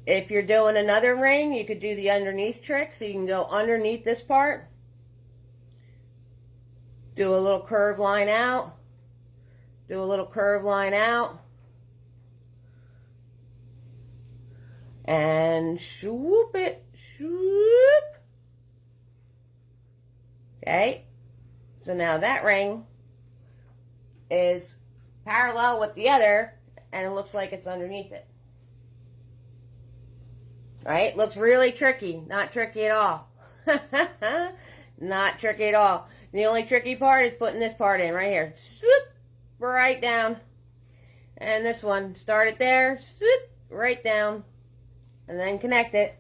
if you're doing another ring, you could do the underneath trick. So you can go underneath this part. Do a little curve line out. Do a little curve line out. And swoop it. Swoop. Okay. So now that ring is parallel with the other, and it looks like it's underneath it. Right? Looks really tricky. Not tricky at all. Not tricky at all. The only tricky part is putting this part in right here. Swoop, right down. And this one, start it there, swoop, right down. And then connect it.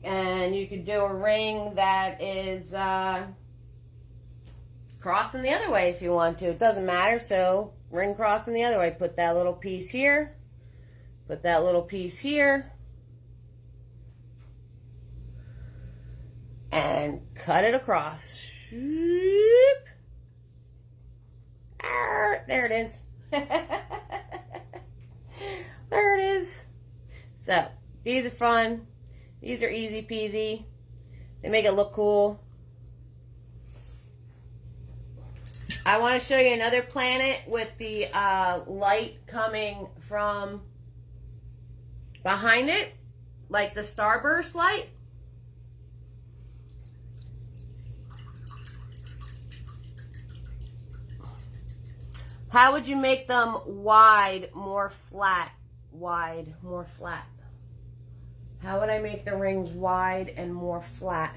And you could do a ring that is crossing the other way if you want to. It doesn't matter, so ring crossing the other way. Put that little piece here. Put that little piece here. And cut it across. Shoop. There it is. There it is. So, these are fun. These are easy peasy. They make it look cool. I want to show you another planet with the light coming from behind it. Like the starburst light. How would you make them wide, more flat? Wide, more flat. How would I make the rings wide and more flat?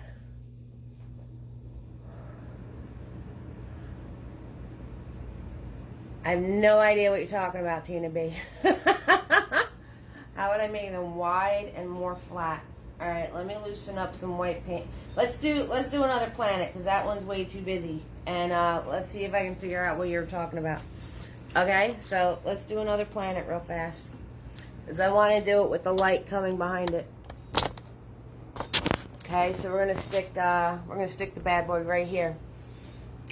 I have no idea what you're talking about, Tina B. How would I make them wide and more flat? All right, let me loosen up some white paint. Let's do another planet because that one's way too busy. And let's see if I can figure out what you're talking about. Okay, so let's do another planet real fast because I want to do it with the light coming behind it. Okay, so we're gonna stick the bad boy right here.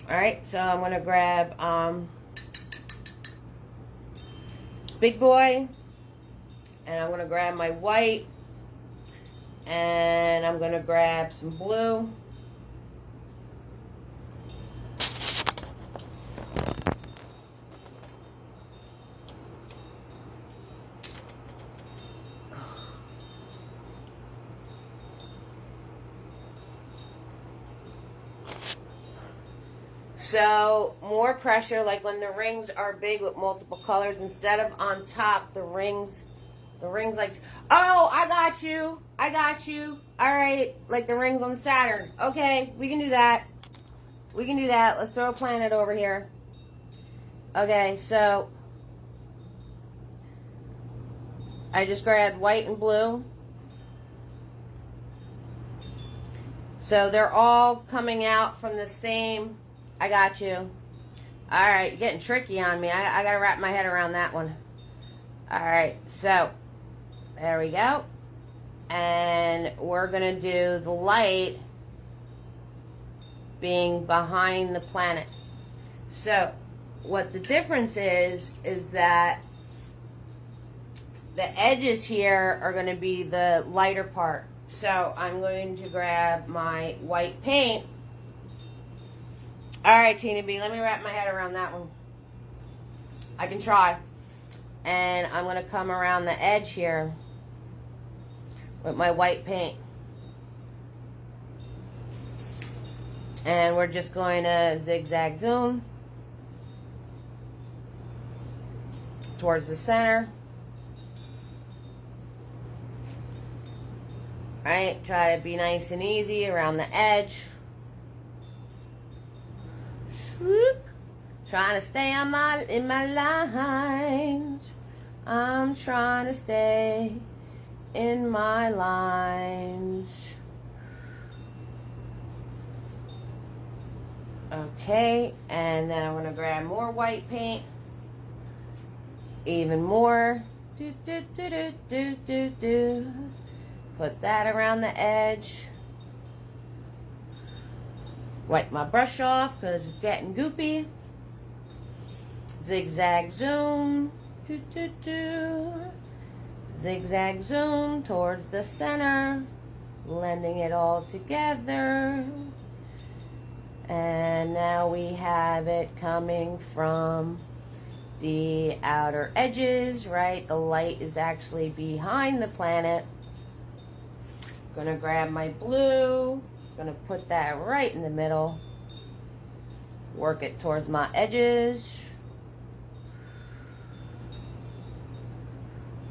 All right, so I'm gonna grab big boy, and I'm gonna grab my white, and I'm gonna grab some blue. So more pressure, like when the rings are big with multiple colors, instead of on top, the rings like, oh, I got you. All right, like the rings on Saturn. Okay, we can do that. Let's throw a planet over here. Okay, so I just grabbed white and blue. So they're all coming out from the same. I got you. All right, you're getting tricky on me. I got to wrap my head around that one. All right, so there we go. And we're going to do the light being behind the planet. So what the difference is that the edges here are going to be the lighter part. So I'm going to grab my white paint. All right, Tina B, let me wrap my head around that one. I can try. And I'm going to come around the edge here with my white paint. And we're just going to zigzag zoom towards the center. Right, try to be nice and easy around the edge. Swoop. Trying to stay in my lines. I'm trying to stay in my lines. Okay, and then I'm going to grab more white paint. Even more. Do, do, do, do, do, do, do. Put that around the edge. Wipe my brush off because it's getting goopy. Zigzag zoom. Do, do, do. Zigzag zoom towards the center. Blending it all together. And now we have it coming from the outer edges, right? The light is actually behind the planet. Gonna grab my blue, gonna put that right in the middle, work it towards my edges,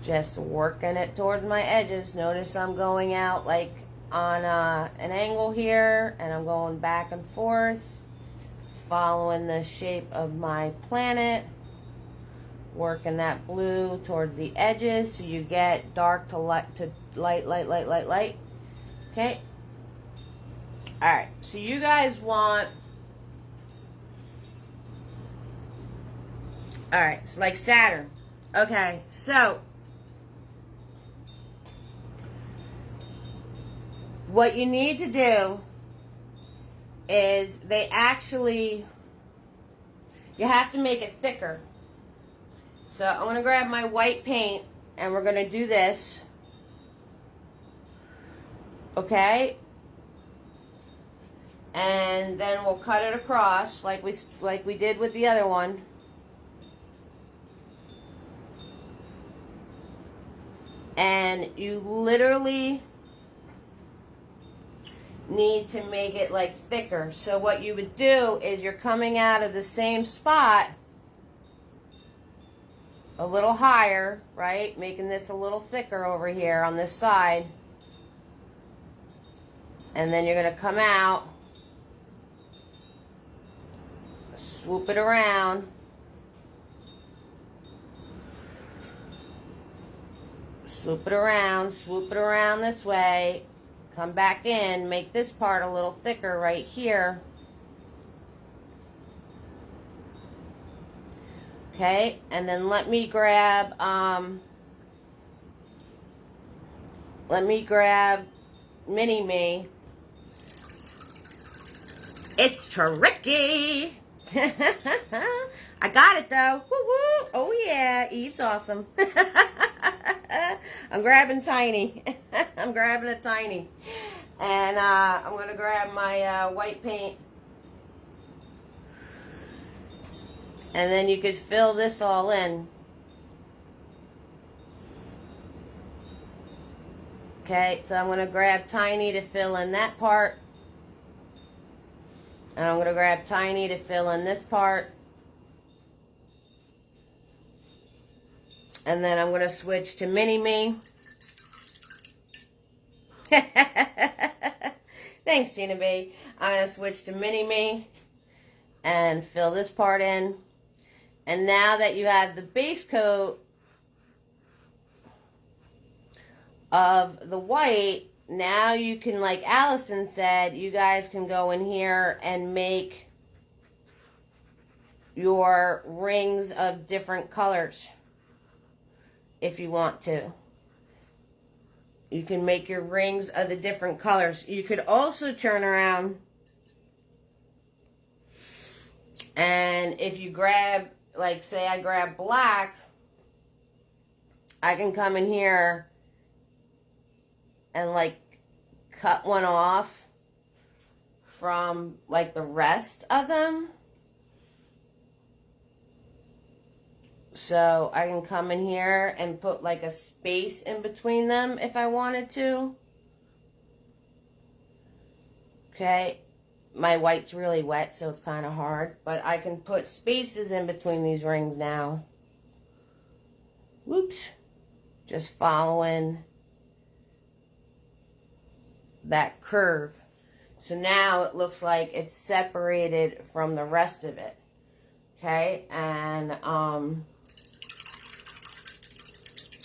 just working it towards my edges. Notice I'm going out like on an angle here, and I'm going back and forth, following the shape of my planet, working that blue towards the edges so you get dark to light, light. Okay. All right. So you guys want, all right, so like Saturn. Okay. So what you need to do is you have to make it thicker. So I'm going to grab my white paint and we're going to do this. Okay? And then we'll cut it across like we did with the other one. And you literally need to make it like thicker. So what you would do is you're coming out of the same spot a little higher, right? Making this a little thicker over here on this side. And then you're going to come out, swoop it around. Swoop it around this way. Come back in, make this part a little thicker right here. Okay, and then let me grab Mini Me. It's tricky. I got it though. Woo-woo. Oh yeah, Eve's awesome. I'm grabbing Tiny. I'm grabbing a Tiny. And I'm going to grab my white paint. And then you could fill this all in. Okay, so I'm going to grab Tiny to fill in that part. And I'm going to grab Tiny to fill in this part. And then I'm going to switch to Mini-Me. Thanks, Tina B. I'm going to switch to Mini-Me and fill this part in. And now that you have the base coat of the white, now you can, like Allison said, you guys can go in here and make your rings of different colors if you want to. You can make your rings of the different colors. You could also turn around and if you grab, like say I grab black, I can come in here and like cut one off from like the rest of them. So I can come in here and put like a space in between them if I wanted to. Okay. My white's really wet, so it's kind of hard. But I can put spaces in between these rings now. Whoops. Just following that curve. So now it looks like it's separated from the rest of it. Okay. And,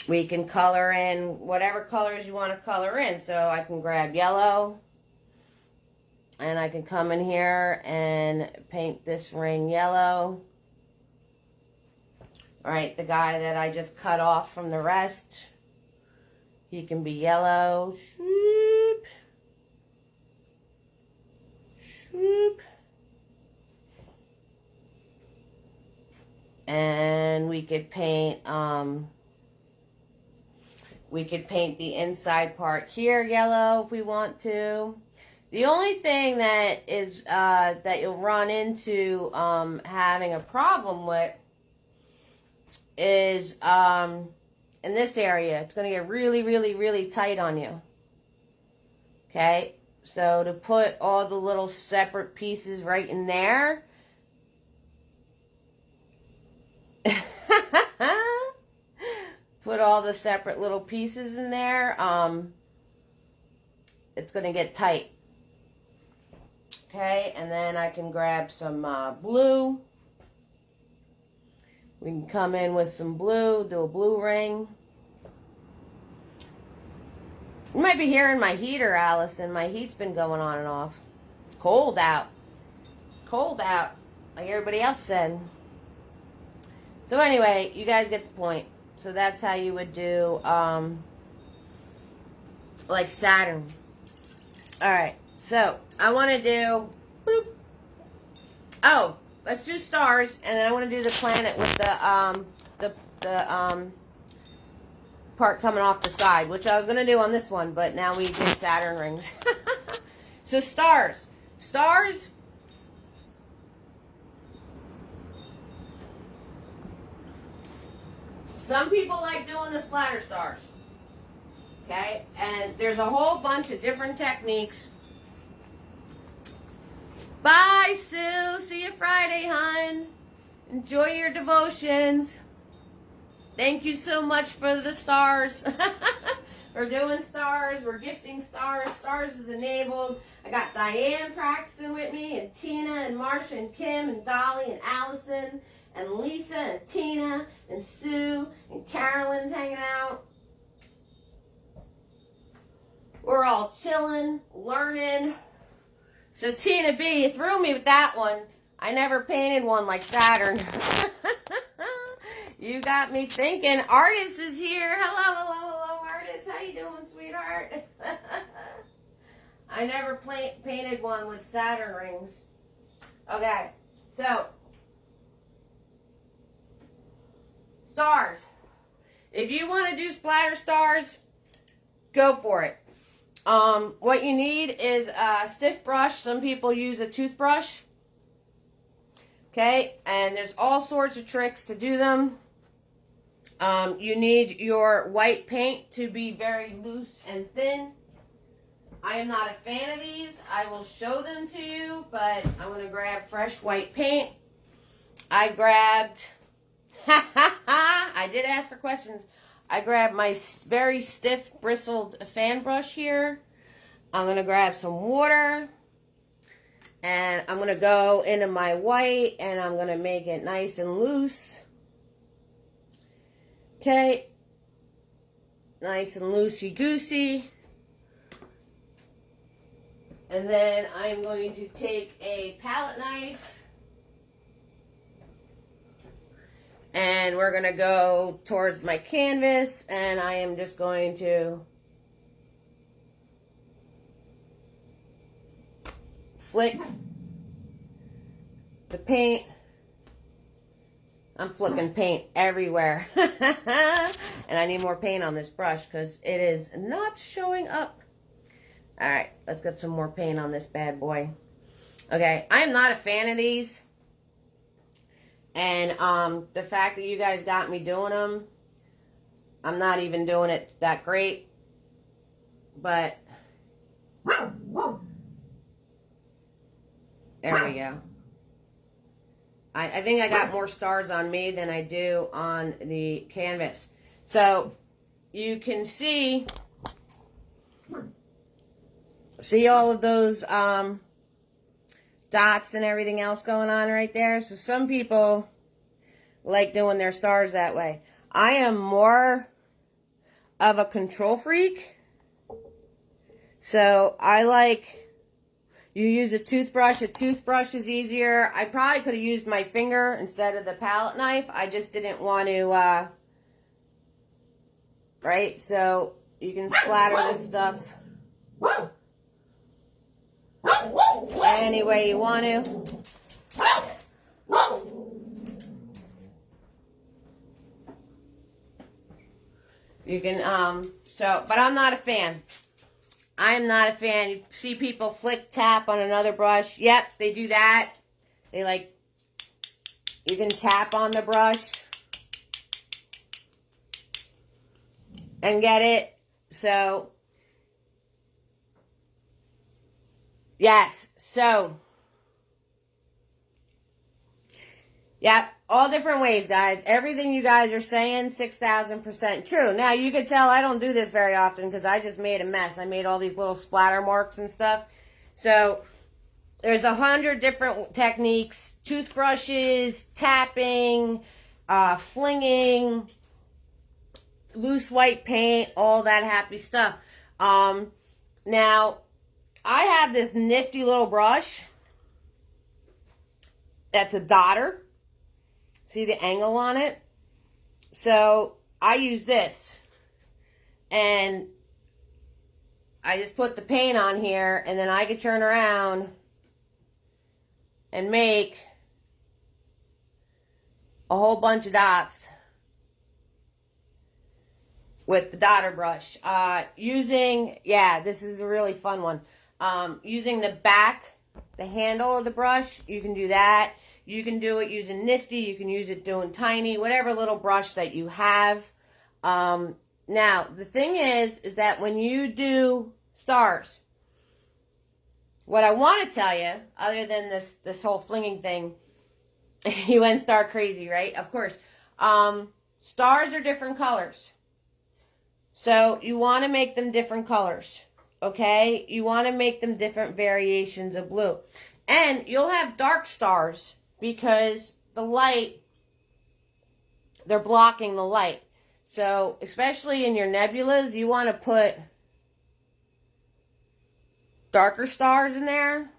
we can color in whatever colors you want to color in. So I can grab yellow. And I can come in here and paint this ring yellow. Alright, the guy that I just cut off from the rest, he can be yellow. Shoop. Shoop. And we could paint, the inside part here yellow if we want to. The only thing that is that you'll run into having a problem with is in this area. It's going to get really, really, really tight on you. Okay? So to put all the little separate pieces right in there. Put all the separate little pieces in there. It's going to get tight. Okay, and then I can grab some blue. We can come in with some blue, do a blue ring. You might be hearing my heater, Allison. My heat's been going on and off. It's cold out. It's cold out, like everybody else said. So anyway, you guys get the point. So that's how you would do, like Saturn. Alright, so I want to do, boop. Oh, let's do stars, and then I want to do the planet with the part coming off the side, which I was going to do on this one, but now we did Saturn rings. So stars. Stars. Some people like doing the splatter stars. Okay? And there's a whole bunch of different techniques. Bye, Sue. See you Friday, hon. Enjoy your devotions. Thank you so much for the stars. We're doing stars. We're gifting stars. Stars is enabled. I got Diane practicing with me, and Tina, and Marsha, and Kim, and Dolly, and Allison, and Lisa, and Tina, and Sue, and Carolyn's hanging out. We're all chilling, learning. So Tina B, you threw me with that one. I never painted one like Saturn. You got me thinking. Artist is here. Hello, hello, hello, Artist. How you doing, sweetheart? I never painted one with Saturn rings. Okay, so stars. If you want to do splatter stars, go for it. What you need is a stiff brush. Some people use a toothbrush. Okay, and there's all sorts of tricks to do them. You need your white paint to be very loose and thin. I am not a fan of these. I will show them to you, but I'm going to grab fresh white paint. I grabbed, I did ask for questions. I grabbed my very stiff bristled fan brush here. I'm going to grab some water. And I'm going to go into my white and I'm going to make it nice and loose. Okay. Nice and loosey-goosey. And then I'm going to take a palette knife. And we're going to go towards my canvas. And I am just going to flick the paint. I'm flicking paint everywhere. And I need more paint on this brush because it is not showing up. All right, let's get some more paint on this bad boy. Okay, I am not a fan of these. And the fact that you guys got me doing them, I'm not even doing it that great. But there we go. I think I got more stars on me than I do on the canvas. So you can see all of those dots and everything else going on right there. So some people like doing their stars that way. I am more of a control freak. So I like... You use a toothbrush. A toothbrush is easier. I probably could have used my finger instead of the palette knife. I just didn't want to, right? So you can splatter this stuff any way you want to. You can, but I'm not a fan. I'm not a fan. You see people flick tap on another brush. Yep, they do that. They like, you can tap on the brush and get it. So, yes. So, yep. All different ways, guys. Everything you guys are saying, 6,000% true. Now, you can tell I don't do this very often because I just made a mess. I made all these little splatter marks and stuff. So, there's 100 different techniques. Toothbrushes, tapping, flinging, loose white paint, all that happy stuff. Now, I have this nifty little brush. That's a dotter. See the angle on it? So I use this. And I just put the paint on here and then I can turn around and make a whole bunch of dots with the dotter brush. This is a really fun one. Using the back, the handle of the brush, you can do that. You can do it using nifty. You can use it doing tiny, whatever little brush that you have. Now, the thing is that when you do stars, what I want to tell you, other than this whole flinging thing, you went star crazy, right? Of course. Stars are different colors. So you want to make them different colors, okay? You want to make them different variations of blue. And you'll have dark stars because the light, they're blocking the light. So, especially in your nebulas, you want to put darker stars in there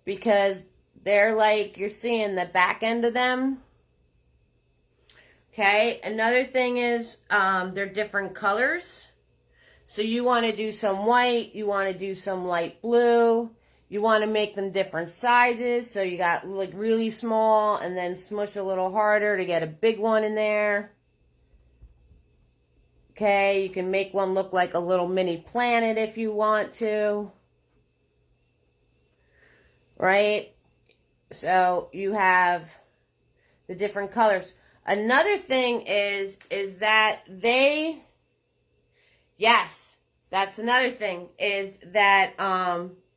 because they're like, you're seeing the back end of them. Okay, another thing is they're different colors. So you want to do some white, you want to do some light blue. You want to make them different sizes. So you got like really small and then smush a little harder to get a big one in there. Okay, you can make one look like a little mini planet if you want to. Right? So you have the different colors. Another thing is that yes, That's another thing, is that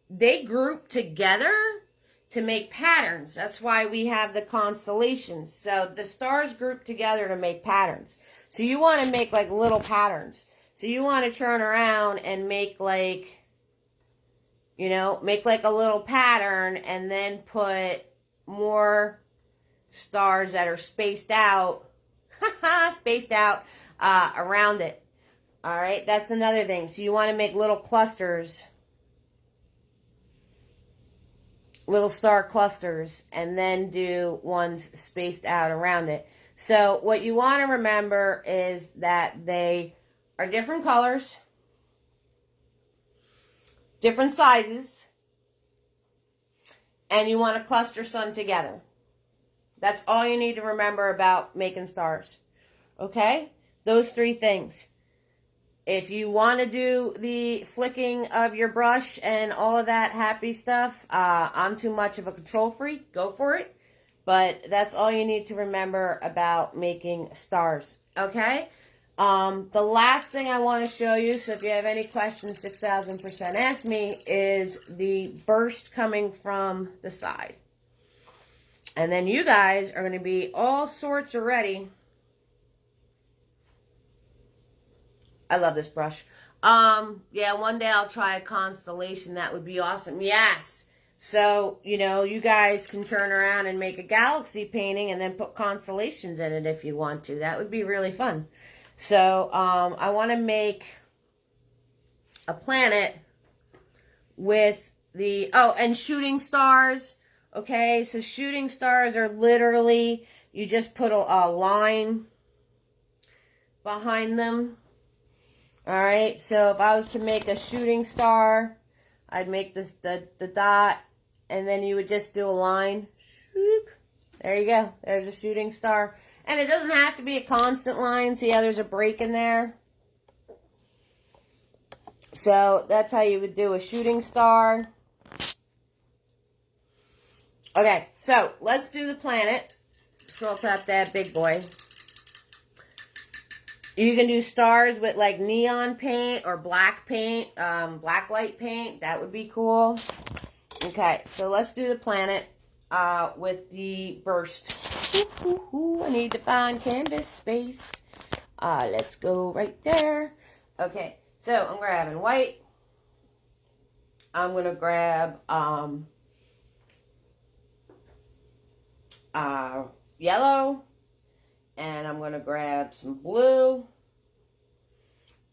they group together to make patterns. That's why we have the constellations. So the stars group together to make patterns. So you want to make like little patterns. So you want to turn around and make like, you know, make like a little pattern and then put more stars that are spaced out, around it. All right, that's another thing. So you want to make little clusters, little star clusters, and then do ones spaced out around it. So what you want to remember is that they are different colors, different sizes, and you want to cluster some together. That's all you need to remember about making stars. Okay? Those three things. If you want to do the flicking of your brush and all of that happy stuff, I'm too much of a control freak. Go for it. But that's all you need to remember about making stars. Okay? The last thing I want to show you, so if you have any questions, 6,000% ask me, is the burst coming from the side. And then you guys are going to be all sorts of ready. I love this brush. Yeah, one day I'll try a constellation. That would be awesome. Yes. So, you know, you guys can turn around and make a galaxy painting and then put constellations in it if you want to. That would be really fun. So, I want to make a planet with the, oh, and shooting stars. Okay, so shooting stars are literally, you just put a line behind them. All right, so if I was to make a shooting star, I'd make this the dot, and then you would just do a line. Shoop. There you go. There's a shooting star. And it doesn't have to be a constant line. See how there's a break in there? So that's how you would do a shooting star. Okay, so let's do the planet. So I'll tap that big boy. You can do stars with like neon paint or black paint, black light paint. That would be cool. Okay, so let's do the planet with the burst. I need to find canvas space. Let's go right there. Okay, so I'm grabbing white. I'm going to grab yellow. And I'm going to grab some blue.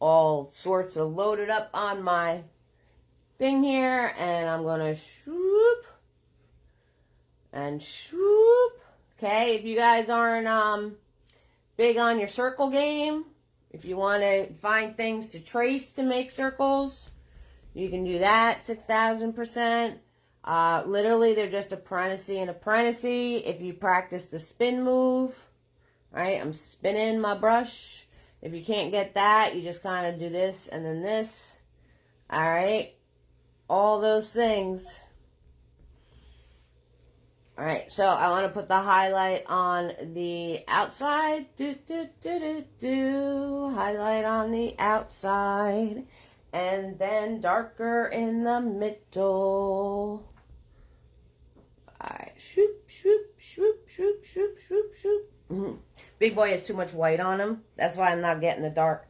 All sorts of loaded up on my thing here. And I'm going to swoop. And swoop. Okay, if you guys aren't big on your circle game, if you want to find things to trace to make circles, you can do that, 6,000%. Literally, they're just apprenticey and apprenticey. If you practice the spin move. Right, I'm spinning my brush. If you can't get that, you just kind of do this and then this. All right, all those things. All right, so I want to put the highlight on the outside. Highlight on the outside. And then darker in the middle. All right, shoop, shoop, shoop, shoop, shoop, shoop, shoop. Big boy has too much white on him. That's why I'm not getting the dark.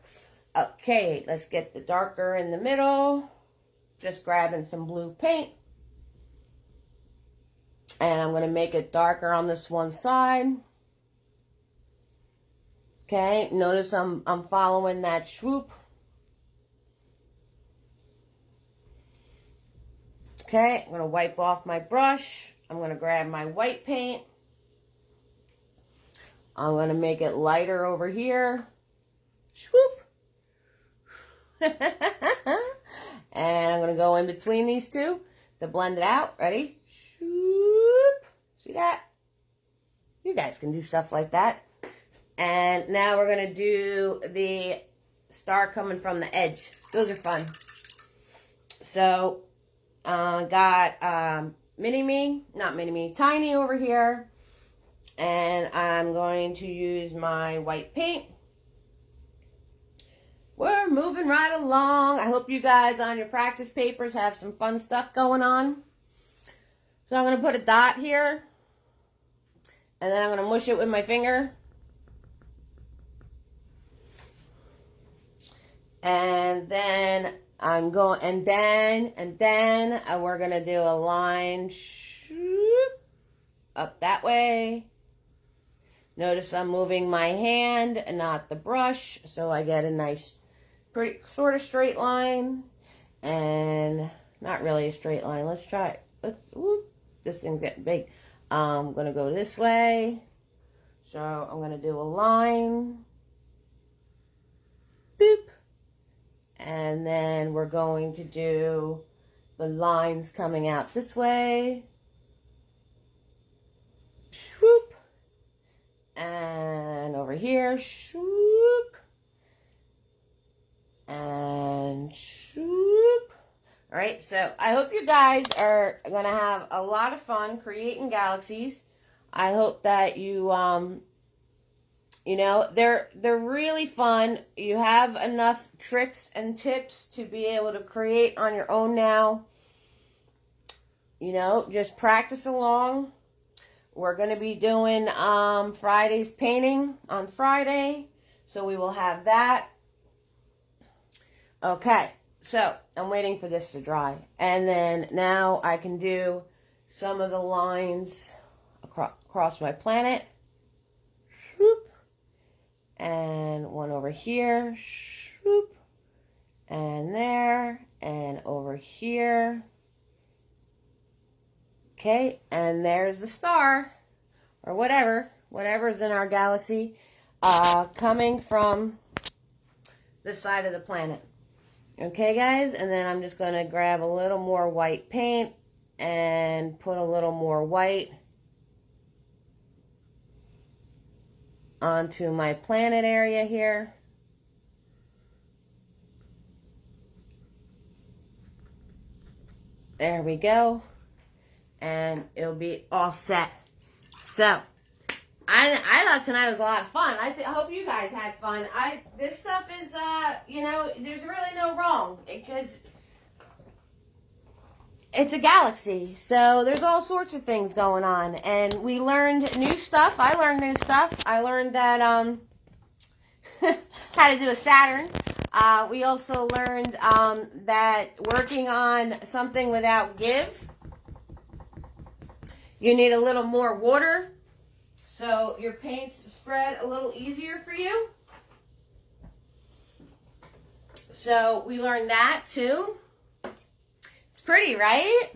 Okay, let's get the darker in the middle. Just grabbing some blue paint. And I'm going to make it darker on this one side. Okay, notice I'm following that swoop. Okay, I'm going to wipe off my brush. I'm going to grab my white paint. I'm going to make it lighter over here. Swoop. And I'm going to go in between these two to blend it out. Ready? Swoop. See that? You guys can do stuff like that. And now we're going to do the star coming from the edge. Those are fun. So, got Tiny over here. And I'm going to use my white paint. we're moving right along. I hope you guys on your practice papers have some fun stuff going on. So I'm going to put a dot here. And then I'm going to mush it with my finger. And then I'm going, and then we're going to do a line up that way. Notice I'm moving my hand and not the brush, so I get a nice, pretty sort of straight line, and not really a straight line. Let's try it. Whoop, this thing's getting big. I'm gonna go this way, so I'm gonna do a line, boop, and then we're going to do the lines coming out this way, swoop. And over here, swoop, and swoop. All right, so I hope you guys are going to have a lot of fun creating galaxies. I hope that you, you know, they're really fun. You have enough tricks and tips to be able to create on your own now. You know, just practice along. We're going to be doing Friday's painting on Friday, so we will have that. Okay, so I'm waiting for this to dry. And then now I can do some of the lines across my planet. Swoop. And one over here. Swoop. And there. And over here. Okay, and there's the star, or whatever's in our galaxy, coming from the side of the planet. Okay, guys, and then I'm just going to grab a little more white paint and put a little more white onto my planet area here. There we go. And it'll be all set. So, I thought tonight was a lot of fun. I hope you guys had fun. This stuff is, you know, there's really no wrong. Because it's a galaxy. So, there's all sorts of things going on. And we learned new stuff. I learned new stuff. I learned that, how to do a Saturn. We also learned that working on something without give, you need a little more water, so your paints spread a little easier for you. So we learned that too. It's pretty, right?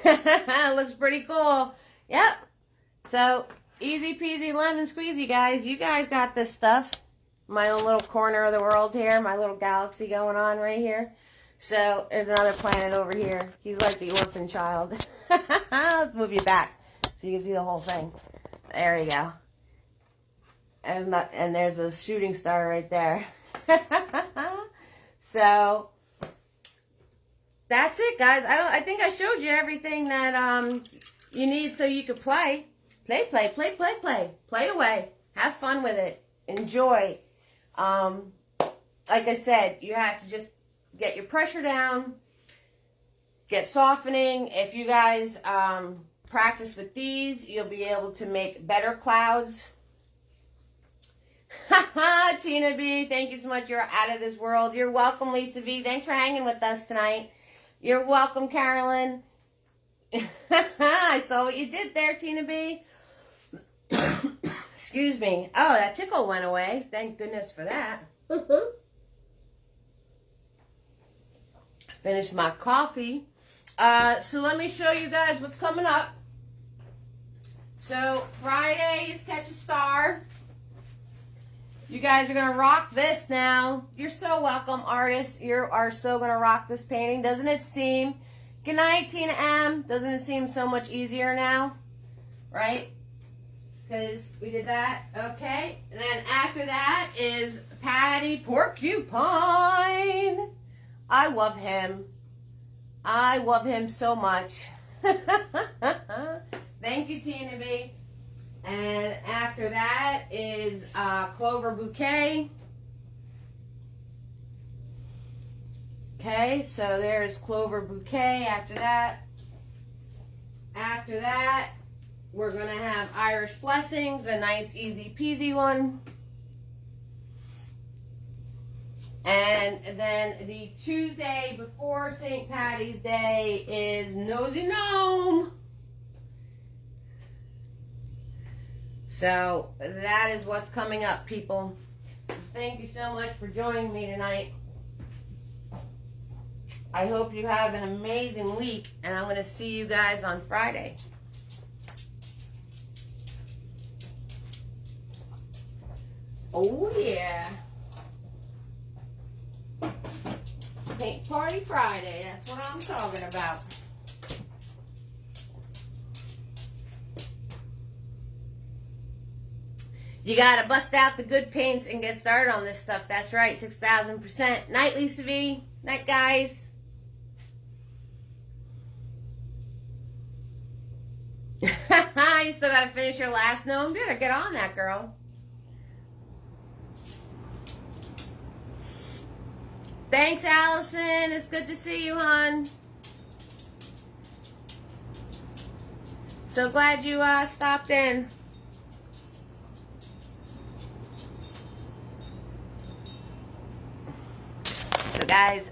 Looks pretty cool. Yep. So easy peasy lemon squeezy, guys. You guys got this stuff. My own little corner of the world here. My little galaxy going on right here. So, there's another planet over here. He's like the orphan child. Let's move you back so you can see the whole thing. There you go. And there's a shooting star right there. So, that's it, guys. I think I showed you everything that you need so you could play. Play. Play away. Have fun with it. Enjoy. Like I said, you have to just get your pressure down, get softening. If you guys practice with these, you'll be able to make better clouds. Tina B, thank you so much. You're out of this world. You're welcome, Lisa V. Thanks for hanging with us tonight. You're welcome, Carolyn. I saw what you did there, Tina B. Excuse me. Oh, that tickle went away. Thank goodness for that. Finished my coffee. So let me show you guys what's coming up. So Friday is Catch a Star. You guys are going to rock this now. You're so welcome, artists. You are so going to rock this painting. Doesn't it seem? Good night, Tina M. Doesn't it seem so much easier now? Right? Because we did that. Okay. And then after that is Patty Porcupine. I love him. I love him so much. Thank you, Tina B. And after that is Clover Bouquet. Okay, so there's Clover Bouquet. After that, we're going to have Irish Blessings, a nice easy peasy one. And then the Tuesday before St. Patty's Day is Nosy Gnome. So that is what's coming up, people. So thank you so much for joining me tonight. I hope you have an amazing week, and I'm going to see you guys on Friday. Oh yeah. Paint Party Friday, that's what I'm talking about. You gotta bust out the good paints and get started on this stuff. That's right, 6,000%. Night, Lisa V. Night, guys. You still gotta finish your last gnome? Better get on that, girl. Thanks, Allison. It's good to see you, hon. So glad you stopped in. So guys,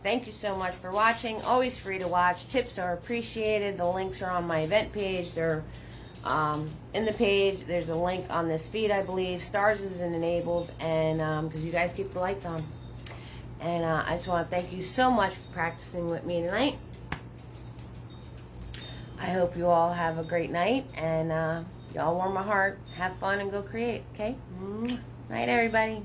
thank you so much for watching. Always free to watch. Tips are appreciated. The links are on my event page. They're in the page. There's a link on this feed, I believe. Stars isn't enabled, and because you guys keep the lights on. And I just want to thank you so much for practicing with me tonight. I hope you all have a great night, and y'all warm my heart. Have fun and go create, okay? Night, everybody.